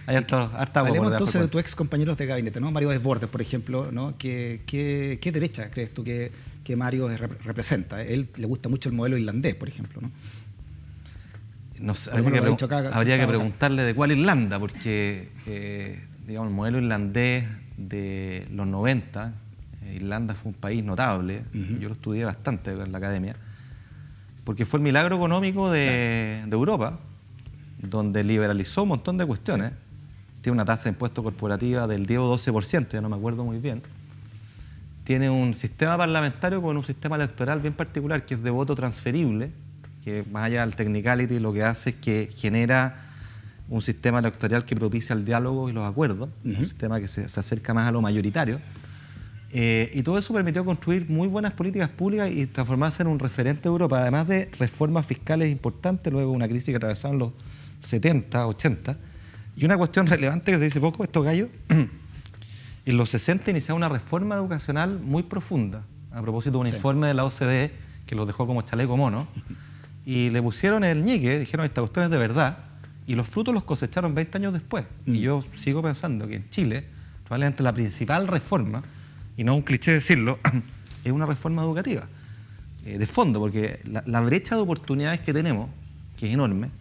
Hay harta Hablemos entonces de tus ex compañeros de gabinete, ¿no? Mario Desbordes, por ejemplo, ¿no? ¿Qué derecha crees tú que Mario representa? A él le gusta mucho el modelo irlandés, por ejemplo, ¿no? No sé, habría que preguntarle de cuál Irlanda, porque digamos, el modelo irlandés de los 90, Irlanda fue un país notable, yo lo estudié bastante en la academia, porque fue el milagro económico de Europa, donde liberalizó un montón de cuestiones. Tiene una tasa de impuesto corporativa del 10 o 12%, ya no me acuerdo muy bien. Tiene un sistema parlamentario con un sistema electoral bien particular, que es de voto transferible, que más allá del technicality lo que hace es que genera un sistema electoral que propicia el diálogo y los acuerdos, un sistema que se acerca más a lo mayoritario. Y todo eso permitió construir muy buenas políticas públicas y transformarse en un referente de Europa, además de reformas fiscales importantes, luego una crisis que atravesaron los 70, 80. Y una cuestión relevante que se dice poco, estos gallos, en los 60 iniciaron una reforma educacional muy profunda, a propósito de un informe de la OCDE que los dejó como chaleco mono, y le pusieron el ñique, dijeron, esta cuestión es de verdad, y los frutos los cosecharon 20 años después. Y yo sigo pensando que en Chile, probablemente la principal reforma, y no un cliché decirlo, es una reforma educativa, de fondo, porque la brecha de oportunidades que tenemos, que es enorme,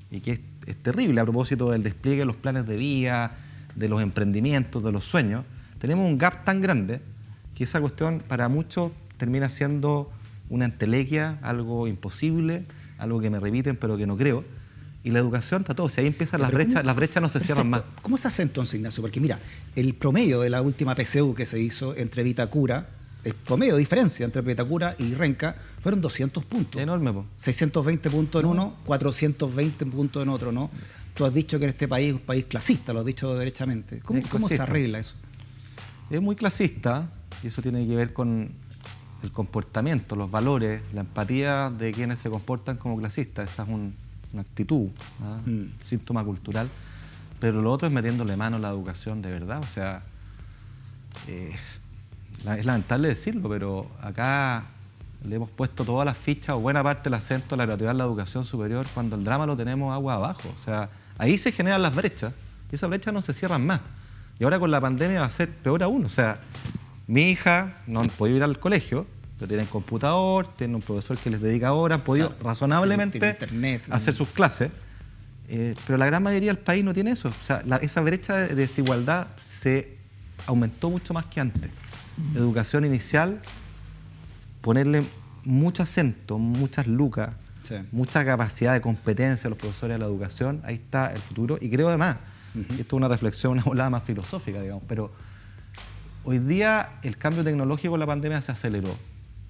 y que es terrible a propósito del despliegue de los planes de vía, de los emprendimientos, de los sueños, tenemos un gap tan grande que esa cuestión para muchos termina siendo una entelequia, algo imposible, algo que me repiten pero que no creo. Y la educación está todo. Si ahí empiezan las brechas no se cierran más. ¿Cómo se hace entonces, Ignacio? Porque mira, el promedio de la última PSU que se hizo entre Vitacura, el promedio de diferencia entre Vitacura y Renca, fueron 200 puntos. Enorme, po. 620 puntos en uno, 420 puntos en otro, ¿no? Tú has dicho que en este país es un país clasista, lo has dicho derechamente. ¿Cómo se arregla eso? Es muy clasista, y eso tiene que ver con el comportamiento, los valores, la empatía de quienes se comportan como clasistas. Esa es una actitud, un síntoma cultural. Pero lo otro es metiéndole mano a la educación de verdad. O sea, es lamentable decirlo, pero acá le hemos puesto todas las fichas o buena parte del acento a la gratuidad de la educación superior cuando el drama lo tenemos agua abajo. O sea, ahí se generan las brechas y esas brechas no se cierran más. Y ahora con la pandemia va a ser peor aún. O sea, mi hija no han podido ir al colegio, pero tienen computador, tienen un profesor que les dedica horas, han podido razonablemente tiene internet, hacer sus clases. Pero la gran mayoría del país no tiene eso. O sea, esa brecha de desigualdad se aumentó mucho más que antes. Educación inicial, ponerle mucho acento, muchas lucas, Sí. mucha capacidad de competencia a los profesores de la educación, ahí está el futuro. Y creo además, y esto es una reflexión, una volada más filosófica, digamos, pero hoy día el cambio tecnológico con la pandemia se aceleró.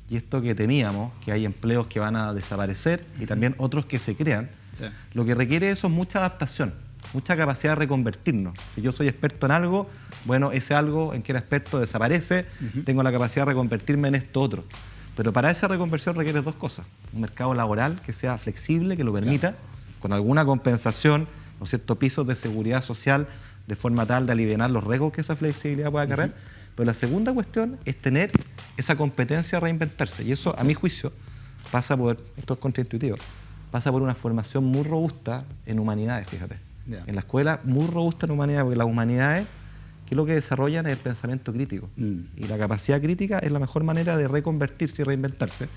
Y esto que teníamos, que hay empleos que van a desaparecer y también otros que se crean, Sí. lo que requiere eso es mucha adaptación, mucha capacidad de reconvertirnos. Si yo soy experto en algo, bueno, ese algo en que era experto desaparece, tengo la capacidad de reconvertirme en esto otro. Pero para esa reconversión requiere dos cosas. Un mercado laboral que sea flexible, que lo permita, con alguna compensación, ¿no es cierto?, pisos de seguridad social, de forma tal de aliviar los riesgos que esa flexibilidad pueda acarrear. Pero la segunda cuestión es tener esa competencia a reinventarse. Y eso, a mi juicio, pasa por, esto es contraintuitivo, pasa por una formación muy robusta en humanidades, fíjate. Ya. En la escuela, muy robusta en humanidades, porque las humanidades, ¿qué es lo que desarrollan? Es el pensamiento crítico. Y la capacidad crítica es la mejor manera de reconvertirse y reinventarse,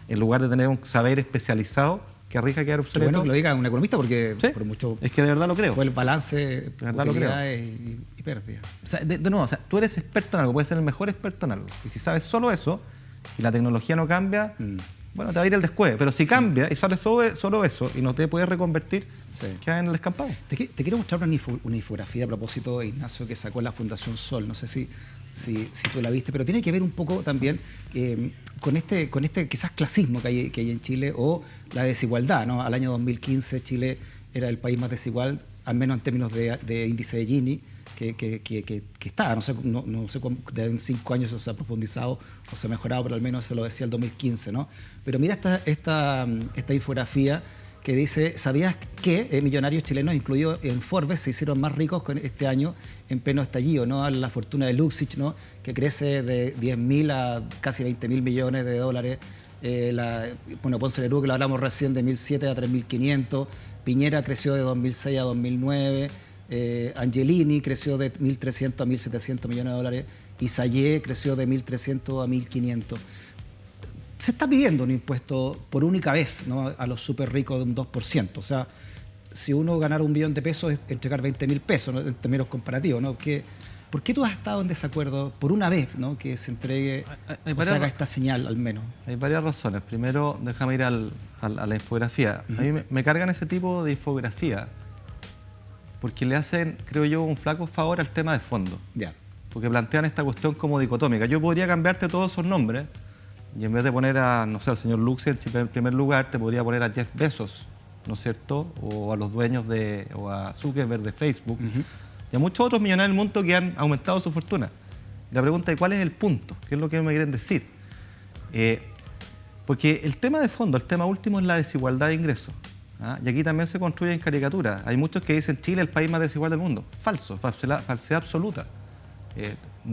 en lugar de tener un saber especializado que arriesga a quedar Qué obsoleto. bueno que lo diga un economista porque Sí, por mucho es que de verdad lo creo. fue el balance, verdad lo creo. utilidades y pérdidas. O sea, de nuevo, o sea, tú eres experto en algo, puedes ser el mejor experto en algo. Y si sabes solo eso y la tecnología no cambia, bueno, te va a ir el descueve. Pero si cambia y sabes solo eso y no te puedes reconvertir, Sí. quedas en el descampado. Te quiero mostrar una infografía a propósito de Ignacio que sacó la Fundación Sol. No sé si tú la viste, pero tiene que ver un poco también con este quizás clasismo que hay en Chile o la desigualdad, ¿no? Al año 2015 Chile era el país más desigual, al menos en términos de índice de Gini, que está, no sé en 5 años eso se ha profundizado o se ha mejorado, pero al menos se lo decía el 2015, ¿no? Pero mira esta infografía que dice, ¿sabías que millonarios chilenos, incluidos en Forbes, se hicieron más ricos con este año en pleno estallido, ¿no? La fortuna de Luxich, ¿no?, que crece de 10.000 a casi 20.000 millones de dólares. Ponce Lerú, que lo hablamos recién, de 1.007 a 3.500. Piñera creció de 2006 a 2009. Angelini creció de 1.300 a 1.700 millones de dólares. Y Sayé creció de 1.300 a 1.500. Se está pidiendo un impuesto por única vez, ¿no?, a los súper ricos de un 2%. O sea, si uno ganara $1 billón es entregar 20.000 pesos, ¿no?, en términos comparativos, ¿no? ¿Por qué tú has estado en desacuerdo por una vez, ¿no?, que se entregue o se haga esta señal al menos? Hay varias razones. Primero, déjame ir a la infografía. A mí me cargan ese tipo de infografía porque le hacen, creo yo, un flaco favor al tema de fondo. Ya. Porque plantean esta cuestión como dicotómica. Yo podría cambiarte todos esos nombres y en vez de poner a, no sé, al señor Luxich en primer lugar, te podría poner a Jeff Bezos, ¿no es cierto? O a los dueños o a Zuckerberg de Facebook. Y a muchos otros millonarios del mundo que han aumentado su fortuna. Y la pregunta es, ¿cuál es el punto? ¿Qué es lo que me quieren decir? Porque el tema de fondo, el tema último es la desigualdad de ingresos. ¿Ah? Y aquí también se construyen caricaturas. Hay muchos que dicen Chile es el país más desigual del mundo. Falso, falsedad absoluta.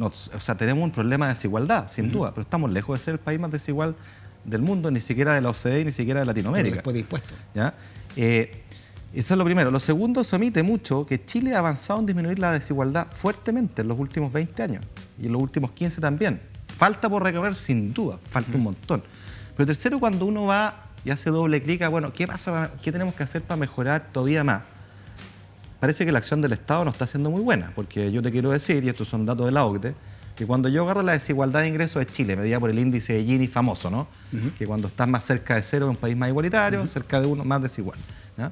O sea, tenemos un problema de desigualdad, sin duda, pero estamos lejos de ser el país más desigual del mundo, ni siquiera de la OCDE, ni siquiera de Latinoamérica. Después de impuestos. ¿Ya? Eso es lo primero. Lo segundo, se omite mucho que Chile ha avanzado en disminuir la desigualdad fuertemente en los últimos 20 años y en los últimos 15 también. Falta por recorrer, sin duda, falta un montón. Pero tercero, cuando uno va y hace doble clic a, bueno, ¿qué pasa? ¿Qué tenemos que hacer para mejorar todavía más? Parece que la acción del Estado no está siendo muy buena, porque yo te quiero decir, y estos son datos de la OCDE, que cuando yo agarro la desigualdad de ingresos de Chile, medida por el índice de Gini famoso, ¿no? Que cuando estás más cerca de cero es un país más igualitario, cerca de 1 más desigual, ¿no?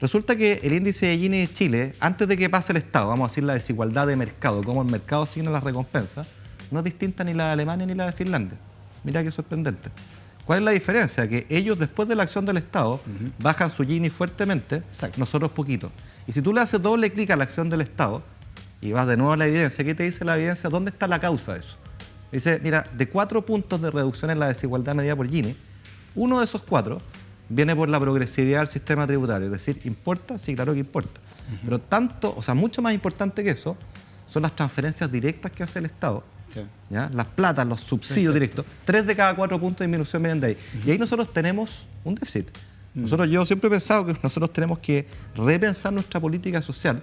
Resulta que el índice de Gini de Chile, antes de que pase el Estado, vamos a decir la desigualdad de mercado, cómo el mercado asigna las recompensas, no es distinta ni la de Alemania ni la de Finlandia. Mira qué sorprendente. ¿Cuál es la diferencia? Que ellos, después de la acción del Estado, bajan su Gini fuertemente, Exacto. nosotros poquito. Y si tú le haces doble clic a la acción del Estado y vas de nuevo a la evidencia, ¿qué te dice la evidencia? ¿Dónde está la causa de eso? Dice, mira, de 4 puntos de reducción en la desigualdad medida por Gini, uno de esos 4 viene por la progresividad del sistema tributario. Es decir, ¿importa? Sí, claro que importa. Pero tanto, o sea, mucho más importante que eso, son las transferencias directas que hace el Estado. Sí. ¿Ya? Las platas, los subsidios directos. 3 de cada 4 puntos de disminución vienen de ahí. Y ahí nosotros tenemos un déficit. Yo siempre he pensado que nosotros tenemos que repensar nuestra política social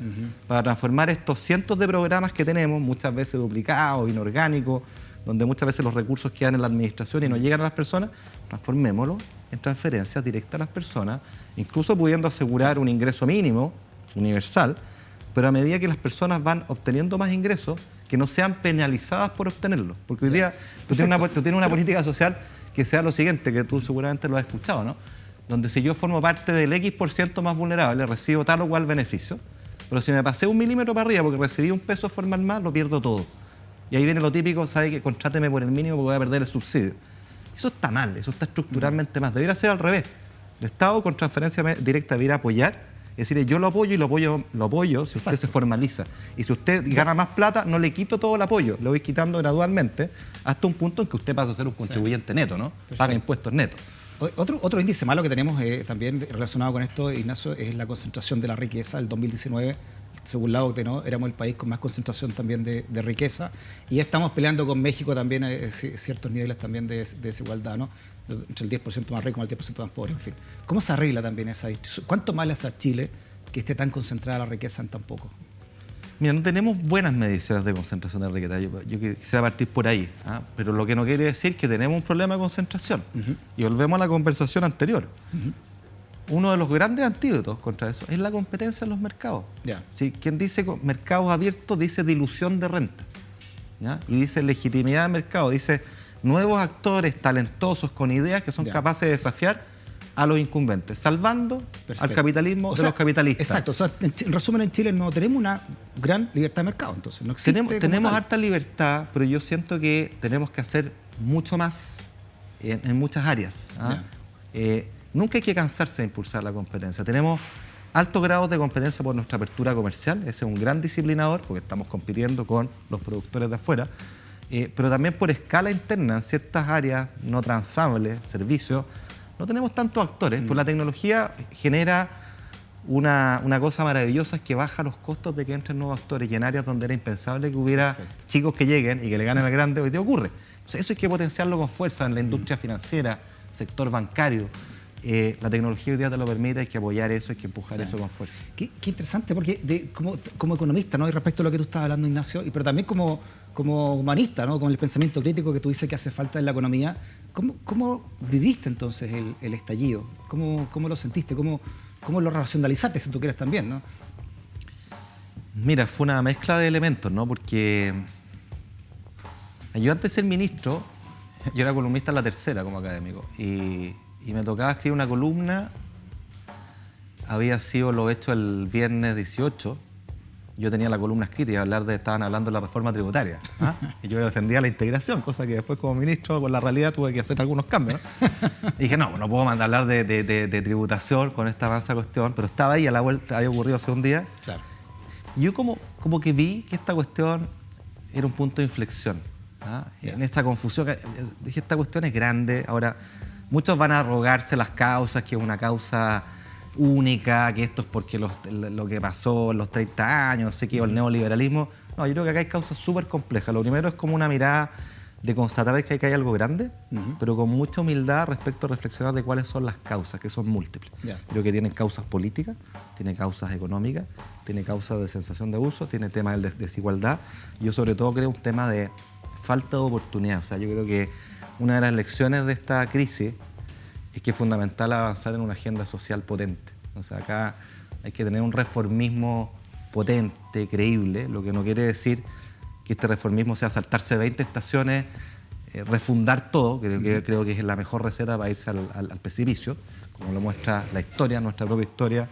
para transformar estos cientos de programas que tenemos, muchas veces duplicados, inorgánicos, donde muchas veces los recursos quedan en la administración y no llegan a las personas, transformémoslo en transferencias directas a las personas, incluso pudiendo asegurar un ingreso mínimo, universal, pero a medida que las personas van obteniendo más ingresos, que no sean penalizadas por obtenerlos. Porque hoy día tú tienes una política social que sea lo siguiente, que tú seguramente lo has escuchado, ¿no? Donde si yo formo parte del X% más vulnerable, recibo tal o cual beneficio, pero si me pasé 1 milímetro para arriba porque recibí un peso formal más, lo pierdo todo. Y ahí viene lo típico, ¿sabe? Que contráteme por el mínimo porque voy a perder el subsidio. Eso está mal, eso está estructuralmente mal. Debería ser al revés. El Estado con transferencia directa debería apoyar. Es decir, yo lo apoyo y lo apoyo si usted se formaliza. Y si usted gana más plata, no le quito todo el apoyo, lo voy quitando gradualmente hasta un punto en que usted pasa a ser un contribuyente neto, ¿no? Paga impuestos netos. Otro índice malo que tenemos también relacionado con esto, Ignacio, es la concentración de la riqueza. El 2019, según la OCDE, ¿no? Éramos el país con más concentración también de riqueza. Y estamos peleando con México también ciertos niveles también de desigualdad, ¿no? Entre el 10% más rico y el 10% más pobre, en fin. ¿Cómo se arregla también esa distribución? ¿Cuánto mal es a Chile que esté tan concentrada la riqueza en tan poco? Mira, no tenemos buenas mediciones de concentración de riqueza. Yo quisiera partir por ahí, pero lo que no quiere decir que tenemos un problema de concentración. Y volvemos a la conversación anterior. Uno de los grandes antídotos contra eso es la competencia en los mercados. ¿Sí? Quien dice mercados abiertos dice dilución de renta. ¿Ya? Y dice legitimidad de mercado, dice nuevos actores talentosos con ideas que son capaces de desafiar a los incumbentes, salvando al capitalismo de los capitalistas. Exacto. O sea, en resumen, en Chile no tenemos una gran libertad de mercado. Entonces, no existe tenemos harta libertad, pero yo siento que tenemos que hacer mucho más en muchas áreas. Nunca hay que cansarse de impulsar la competencia. Tenemos altos grados de competencia por nuestra apertura comercial. Ese es un gran disciplinador porque estamos compitiendo con los productores de afuera. Pero también por escala interna, en ciertas áreas no transables, servicios, no tenemos tantos actores. Pues la tecnología genera una cosa maravillosa, es que baja los costos de que entren nuevos actores, y en áreas donde era impensable que hubiera chicos que lleguen y que le ganen al grande, hoy te ocurre. Entonces eso hay que potenciarlo con fuerza en la industria financiera, sector bancario. La tecnología hoy día te lo permite, hay que apoyar eso, hay que empujar eso con fuerza. Qué interesante, porque como economista, ¿no? Y respecto a lo que tú estabas hablando, Ignacio, pero también como humanista, ¿no? Con el pensamiento crítico que tú dices que hace falta en la economía, ¿cómo viviste entonces el estallido? ¿Cómo lo sentiste? ¿Cómo lo racionalizaste, si tú quieres también, ¿no? Mira, fue una mezcla de elementos, ¿no? Porque yo antes de ser ministro, yo era columnista en La Tercera como académico, y me tocaba escribir una columna. Había sido lo hecho el viernes 18. Yo tenía la columna escrita y estaban hablando de la reforma tributaria. Y yo defendía la integración, cosa que después como ministro, por la realidad, tuve que hacer algunos cambios, ¿no? Y dije, no puedo hablar de tributación con esta avanza cuestión, pero estaba ahí a la vuelta, había ocurrido hace un día. Claro. Y yo como que vi que esta cuestión era un punto de inflexión. En esta confusión, dije, esta cuestión es grande. Ahora, muchos van a arrogarse las causas, que es una causa única, que esto es porque lo que pasó en los 30 años, no sé qué, o el neoliberalismo. No, yo creo que acá hay causas súper complejas. Lo primero es como una mirada de constatar que hay algo grande, pero con mucha humildad respecto a reflexionar de cuáles son las causas, que son múltiples. Creo que tienen causas políticas, tiene causas económicas, tiene causas de sensación de abuso, tiene temas de desigualdad. Yo sobre todo creo un tema de falta de oportunidad. O sea, yo creo que una de las lecciones de esta crisis es que es fundamental avanzar en una agenda social potente. O sea, acá hay que tener un reformismo potente, creíble, lo que no quiere decir que este reformismo sea saltarse 20 estaciones, refundar todo. Creo que es la mejor receta para irse al precipicio, como lo muestra la historia, nuestra propia historia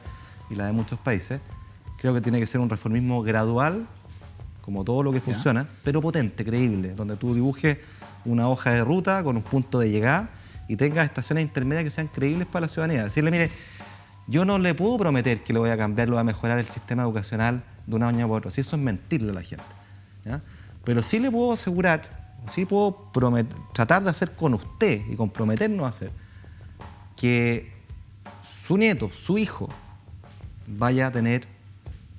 y la de muchos países. Creo que tiene que ser un reformismo gradual, como todo lo que funciona, pero potente, creíble, donde tú dibujes una hoja de ruta con un punto de llegada y tengas estaciones intermedias que sean creíbles para la ciudadanía. Decirle, mire, yo no le puedo prometer que lo voy a cambiar, lo voy a mejorar el sistema educacional de un año para otro. Si eso es mentirle a la gente, ¿ya? Pero sí le puedo asegurar, sí puedo tratar de hacer con usted y comprometernos a hacer que su nieto, su hijo, vaya a tener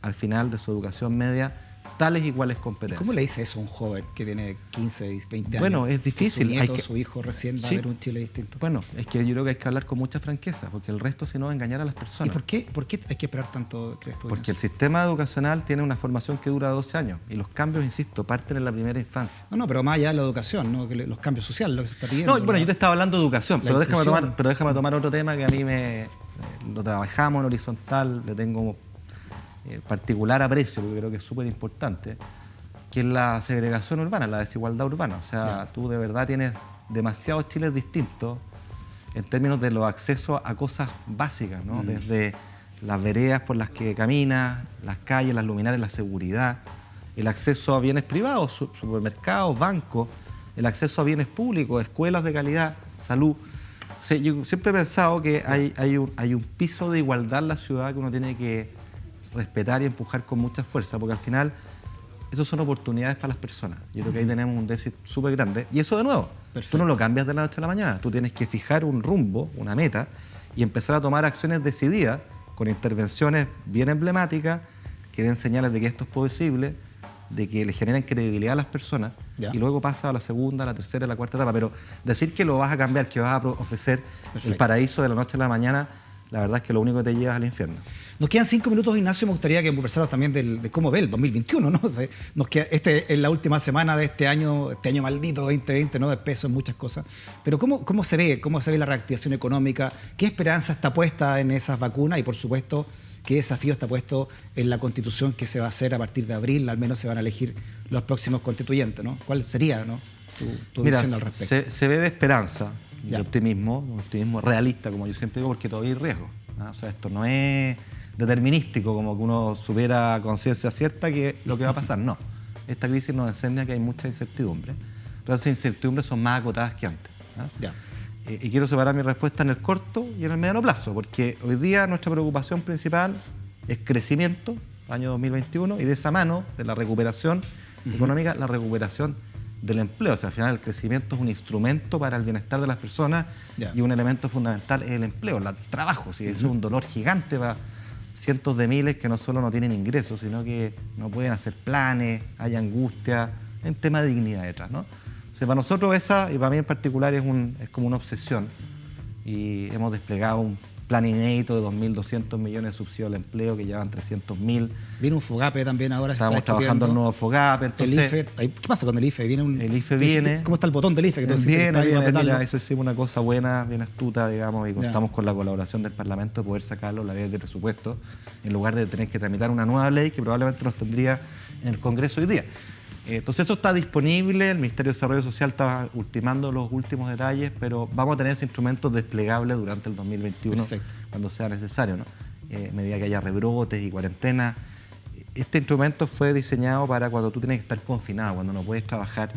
al final de su educación media tales iguales ¿Y competencias. cómo le dice eso a un joven que tiene 15, 20 años? Bueno, es difícil. Su Hay nieto, que- su hijo recién va a Sí. ver un Chile distinto. Bueno, es que yo creo que hay que hablar con mucha franqueza, porque el resto si no va a engañar a las ¿Y personas. por qué hay que esperar tanto, crees tú? Porque el sistema educacional tiene una formación que dura 12 años y los cambios, insisto, parten en la primera infancia. No, pero más allá de la educación, ¿no? Los cambios sociales, lo que se está pidiendo. No, bueno, yo te estaba hablando de educación, La pero inclusión. déjame tomar otro tema que a mí lo trabajamos en horizontal, le tengo particular aprecio, porque creo que es súper importante, que es la segregación urbana, la desigualdad urbana. O sea, Ya. tú de verdad tienes demasiados Chiles distintos en términos de los accesos a cosas básicas, ¿no? Desde las veredas por las que caminas, las calles, las luminarias, la seguridad, el acceso a bienes privados, supermercados, bancos, el acceso a bienes públicos, escuelas de calidad, salud. O sea, yo siempre he pensado que hay un piso de igualdad en la ciudad que uno tiene que respetar y empujar con mucha fuerza, porque al final eso son oportunidades para las personas. Yo creo que ahí tenemos un déficit súper grande. Y eso, de nuevo, Perfecto. tú no lo cambias de la noche a la mañana. Tú tienes que fijar un rumbo, una meta, y empezar a tomar acciones decididas, con intervenciones bien emblemáticas, que den señales de que esto es posible, de que le generen credibilidad a las personas, Ya. y luego pasa a la segunda, a la tercera, a la cuarta etapa. Pero decir que lo vas a cambiar, que vas a ofrecer el Perfecto. paraíso de la noche a la mañana, la verdad es que lo único que te lleva es al infierno. Nos quedan 5 minutos, Ignacio. Me gustaría que conversaras también de cómo ve el 2021, ¿no? Nos queda, es la última semana de este año maldito 2020, ¿no? De peso en muchas cosas. Pero ¿cómo se ve? ¿Cómo se ve la reactivación económica? ¿Qué esperanza está puesta en esas vacunas? Y, por supuesto, ¿qué desafío está puesto en la Constitución que se va a hacer a partir de abril? Al menos se van a elegir los próximos constituyentes, ¿no? ¿Cuál sería, ¿no? tu Mira, visión al respecto? se ve de esperanza, de Ya. optimismo, un optimismo realista, como yo siempre digo, porque todavía hay riesgo. ¿Ah? O sea, esto no es determinístico, como que uno supiera a conciencia cierta que lo que va a pasar. No. Esta crisis nos enseña que hay mucha incertidumbre, pero esas incertidumbres son más acotadas que antes. ¿Ah? Ya. Y quiero separar mi respuesta en el corto y en el mediano plazo, porque hoy día nuestra preocupación principal es crecimiento, año 2021, y de esa mano, de la recuperación económica, la recuperación del empleo. O sea, al final el crecimiento es un instrumento para el bienestar de las personas Ya. y un elemento fundamental es el empleo, el trabajo. ¿Sí? Eso es un dolor gigante para cientos de miles que no solo no tienen ingresos, sino que no pueden hacer planes, hay angustia, hay un tema de dignidad detrás, ¿no? O sea, para nosotros esa, y para mí en particular, es como una obsesión. Y hemos desplegado un plan inédito de 2.200 millones de subsidios al empleo que llevan 300.000. Viene un FOGAPE también ahora. se Estamos está trabajando en discutiendo. nuevo FOGAPE. El Entonces, IFE, ¿qué pasa con el IFE? El IFE viene. ¿Cómo está el botón del IFE? Que tú decís que Viene, está ahí para viene, apretarlo. mira, eso hicimos una cosa buena, bien astuta, digamos, y Ya. contamos con la colaboración del Parlamento de poder sacarlo, la ley de presupuesto, en lugar de tener que tramitar una nueva ley que probablemente nos tendría en el Congreso hoy día. Entonces eso está disponible, el Ministerio de Desarrollo Social está ultimando los últimos detalles, pero vamos a tener ese instrumento desplegable durante el 2021, Perfecto. cuando sea necesario, ¿no? A medida que haya rebrotes y cuarentena. Este instrumento fue diseñado para cuando tú tienes que estar confinado, cuando no puedes trabajar.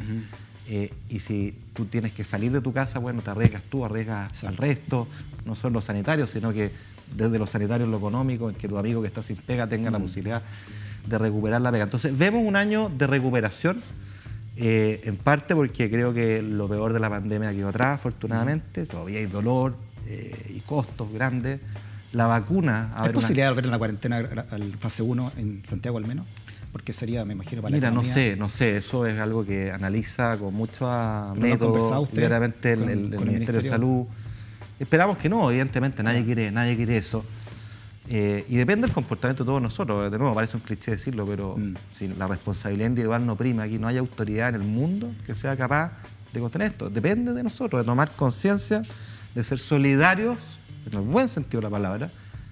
Y si tú tienes que salir de tu casa, bueno, te arriesgas tú, arriesgas al resto, no solo los sanitarios, sino que desde los sanitarios lo económico, en que tu amigo que está sin pega tenga la posibilidad de recuperar la pega. Entonces, vemos un año de recuperación, en parte porque creo que lo peor de la pandemia quedó atrás, afortunadamente. Todavía hay dolor y costos grandes. La vacuna... ¿Hay posibilidad de volver en la cuarentena al fase 1 en Santiago al menos? Porque sería, me imagino, para Mira, la economía. no sé, eso es algo que analiza con muchos ¿Pero lo han métodos, conversado ustedes diariamente con el el Ministerio de Ministerio? Salud. Esperamos que no, evidentemente, nadie quiere eso. Y depende del comportamiento de todos nosotros. De nuevo, parece un cliché decirlo, pero si la responsabilidad individual no prima, aquí no hay autoridad en el mundo que sea capaz de contener esto. Depende de nosotros, de tomar conciencia, de ser solidarios, en el buen sentido de la palabra.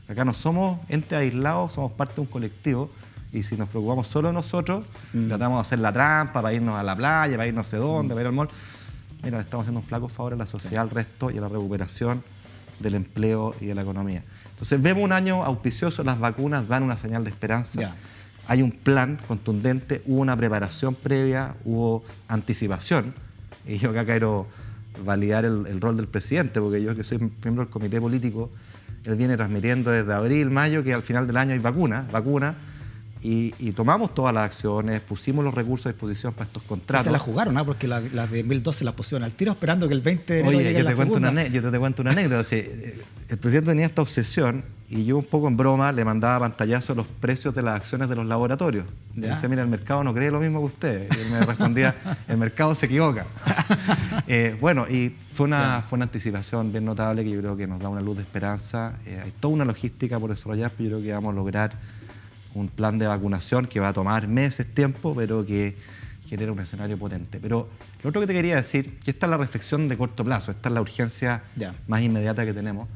Acá no somos entes aislados, somos parte de un colectivo. Y si nos preocupamos solo de nosotros, tratamos de hacer la trampa para irnos a la playa, para ir no sé dónde, para ir al mall. Mira, le estamos haciendo un flaco favor a la sociedad, al resto y a la recuperación del empleo y de la economía. Entonces vemos un año auspicioso, las vacunas dan una señal de esperanza. Ya. Hay un plan contundente, hubo una preparación previa, hubo anticipación. Y yo acá quiero validar el rol del presidente, porque yo que soy miembro del comité político, él viene transmitiendo desde abril, mayo, que al final del año hay vacuna, y tomamos todas las acciones, pusimos los recursos a disposición para estos contratos. Se la jugaron, ¿no? Porque las de 2012 las pusieron al tiro esperando que el 20 de enero Oye, llegue yo la te cuento segunda. yo te cuento una anécdota. el presidente tenía esta obsesión y yo un poco en broma le mandaba pantallazos los precios de las acciones de los laboratorios. Me Ya. decía, mira, el mercado no cree lo mismo que usted. Y él me respondía, el mercado se equivoca. Bueno, y fue una anticipación bien notable que yo creo que nos da una luz de esperanza. Hay toda una logística por desarrollar, pero yo creo que vamos a lograr un plan de vacunación que va a tomar meses, tiempo, pero que genera un escenario potente. Pero lo otro que te quería decir, que esta es la reflexión de corto plazo, esta es la urgencia Ya. más inmediata que tenemos,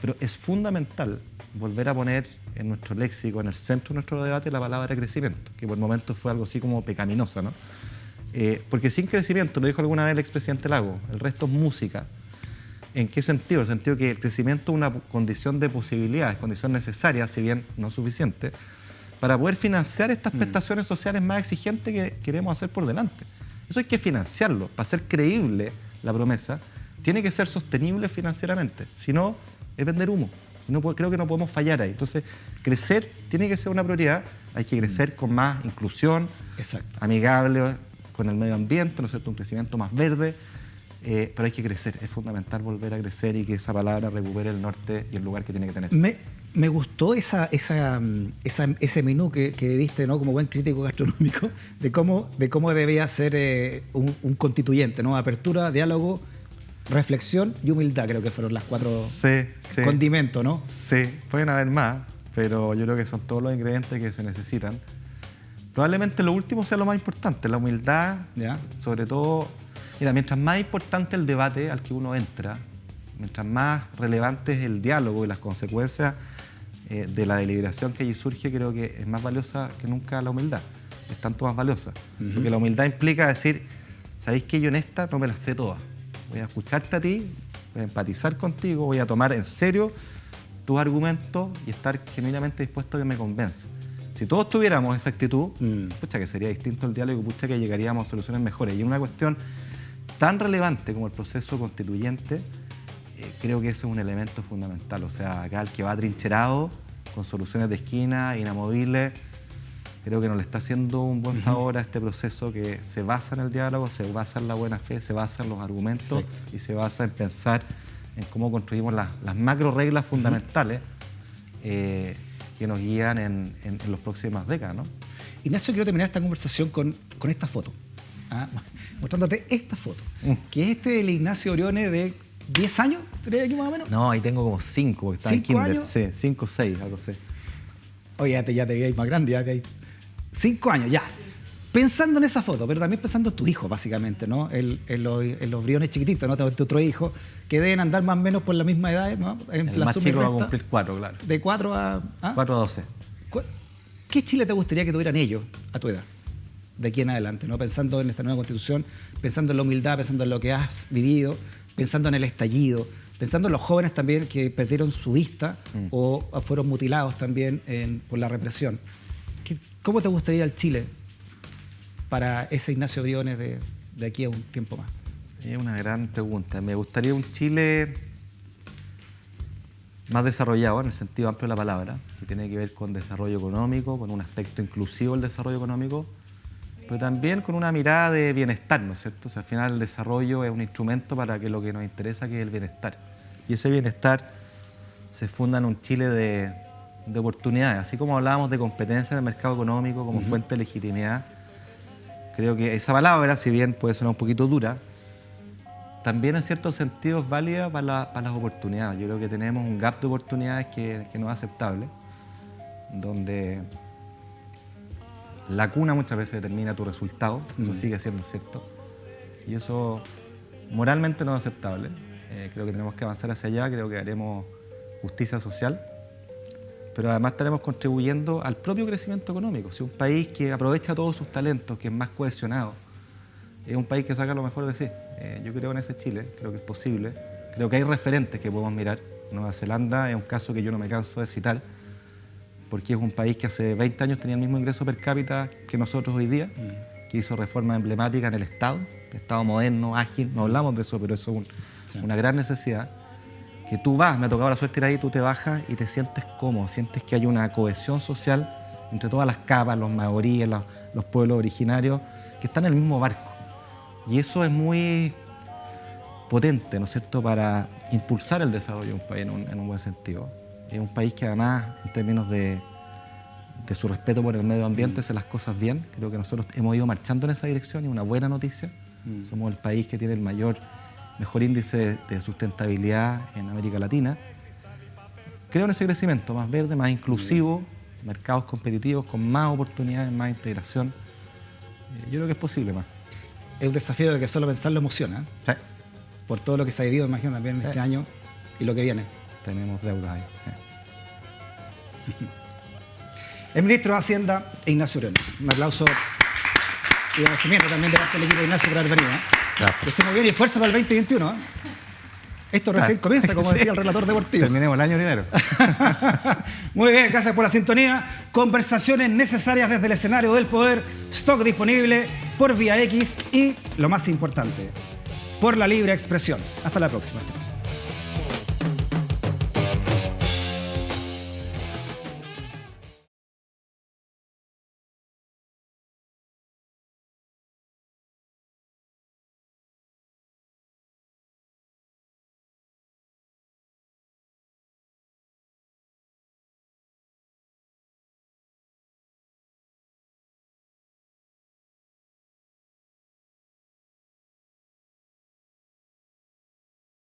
pero es fundamental volver a poner en nuestro léxico, en el centro de nuestro debate, la palabra crecimiento, que por momentos fue algo así como pecaminosa, ¿no? Porque sin crecimiento, lo dijo alguna vez el expresidente Lago, el resto es música. ¿En qué sentido? En el sentido que el crecimiento es una condición de posibilidades, condición necesaria, si bien no suficiente, para poder financiar estas prestaciones sociales más exigentes que queremos hacer por delante. Eso hay que financiarlo. Para ser creíble la promesa, tiene que ser sostenible financieramente. Si no, es vender humo. Creo que no podemos fallar ahí. Entonces, crecer tiene que ser una prioridad. Hay que crecer con más inclusión, Exacto. amigable con el medio ambiente, ¿no es cierto? Un crecimiento más verde. Pero hay que crecer. Es fundamental volver a crecer y que esa palabra recupere el norte y el lugar que tiene que tener. Me gustó ese menú que diste, ¿no? Como buen crítico gastronómico, de cómo debía ser un constituyente, ¿no? Apertura, diálogo, reflexión y humildad, creo que fueron las 4 Sí. condimentos, ¿no? Sí, pueden haber más, pero yo creo que son todos los ingredientes que se necesitan. Probablemente lo último sea lo más importante, la humildad, Ya. sobre todo. Mira, mientras más importante el debate al que uno entra, mientras más relevante es el diálogo y las consecuencias de la deliberación que allí surge, creo que es más valiosa que nunca la humildad. Es tanto más valiosa. Porque la humildad implica decir, ¿sabéis que yo en esta no me las sé todas? Voy a escucharte a ti, voy a empatizar contigo, voy a tomar en serio tus argumentos y estar genuinamente dispuesto a que me convenza. Si todos tuviéramos esa actitud, pucha que sería distinto el diálogo, pucha que llegaríamos a soluciones mejores. Y una cuestión tan relevante como el proceso constituyente, creo que ese es un elemento fundamental. O sea, acá el que va atrincherado, con soluciones de esquina, inamovibles, creo que nos le está haciendo un buen favor a este proceso que se basa en el diálogo, se basa en la buena fe, se basa en los argumentos. Perfecto. Y se basa en pensar en cómo construimos las macro reglas fundamentales que nos guían en las próximas décadas, ¿no? Ignacio, quiero terminar esta conversación con esta foto. Mostrándote esta foto, que es el Ignacio Briones de 10 años, ¿tenés aquí más o menos? No, ahí tengo como 5, porque está en 5 kinder. años. Sí, 5 o 6, algo así. Oye, ya te veis más grande, ya que hay 5 años, ya. Pensando en esa foto, pero también pensando en tus hijos, básicamente, ¿no? En los Briones chiquititos, ¿no? Tu otro hijo, que deben andar más o menos por la misma edad, ¿no? En El la más suma y chico va a resta, cumplir 4, claro. De 4 a... 4 a 12. ¿Qué Chile te gustaría que tuvieran ellos a tu edad? De aquí en adelante, ¿no? Pensando en esta nueva constitución, pensando en la humildad, pensando en lo que has vivido, pensando en el estallido, pensando en los jóvenes también que perdieron su vista o fueron mutilados también por la represión. ¿Cómo te gustaría el Chile para ese Ignacio Briones de aquí a un tiempo más? Es una gran pregunta. Me gustaría un Chile más desarrollado, en el sentido amplio de la palabra, que tiene que ver con desarrollo económico, con un aspecto inclusivo del desarrollo económico, pero también con una mirada de bienestar, ¿no es cierto? O sea, al final el desarrollo es un instrumento para que lo que nos interesa, que es el bienestar. Y ese bienestar se funda en un Chile de oportunidades. Así como hablábamos de competencia en el mercado económico como fuente de legitimidad, creo que esa palabra, si bien puede sonar un poquito dura, también en ciertos sentidos es válida para las oportunidades. Yo creo que tenemos un gap de oportunidades que no es aceptable, donde la cuna muchas veces determina tu resultado, eso sigue siendo cierto, y eso moralmente no es aceptable. Creo que tenemos que avanzar hacia allá, creo que haremos justicia social, pero además estaremos contribuyendo al propio crecimiento económico. Si un país que aprovecha todos sus talentos, que es más cohesionado, es un país que saca lo mejor de sí. Yo creo en ese Chile, creo que es posible, creo que hay referentes que podemos mirar. Nueva Zelanda es un caso que yo no me canso de citar, porque es un país que hace 20 años tenía el mismo ingreso per cápita que nosotros hoy día, que hizo reformas emblemáticas en el Estado moderno, ágil, no hablamos de eso, pero eso es una gran necesidad, que tú vas, me ha tocado la suerte ir ahí, tú te bajas y te sientes cómodo, sientes que hay una cohesión social entre todas las capas, los maoríes, los pueblos originarios, que están en el mismo barco. Y eso es muy potente, ¿no es cierto?, para impulsar el desarrollo de un país en un buen sentido. Es un país que además, en términos de su respeto por el medio ambiente, hace las cosas bien. Creo que nosotros hemos ido marchando en esa dirección y es una buena noticia. Somos el país que tiene el mejor índice de sustentabilidad en América Latina. Creo en ese crecimiento más verde, más inclusivo, mercados competitivos con más oportunidades, más integración. Yo creo que es posible más. Es un desafío de que solo pensarlo emociona, Sí. por todo lo que se ha vivido, imagino, también este año y lo que viene. Tenemos deudas ahí. El ministro de Hacienda, Ignacio Briones. Un aplauso y agradecimiento también de parte del equipo de Ignacio por haber venido. Gracias. Que esté muy bien y fuerza para el 2021. Esto recién comienza, como decía el relator deportivo. Terminemos el año primero. Muy bien, gracias por la sintonía. Conversaciones necesarias desde el escenario del poder. Stock disponible por Vía X y, lo más importante, por la libre expresión. Hasta la próxima.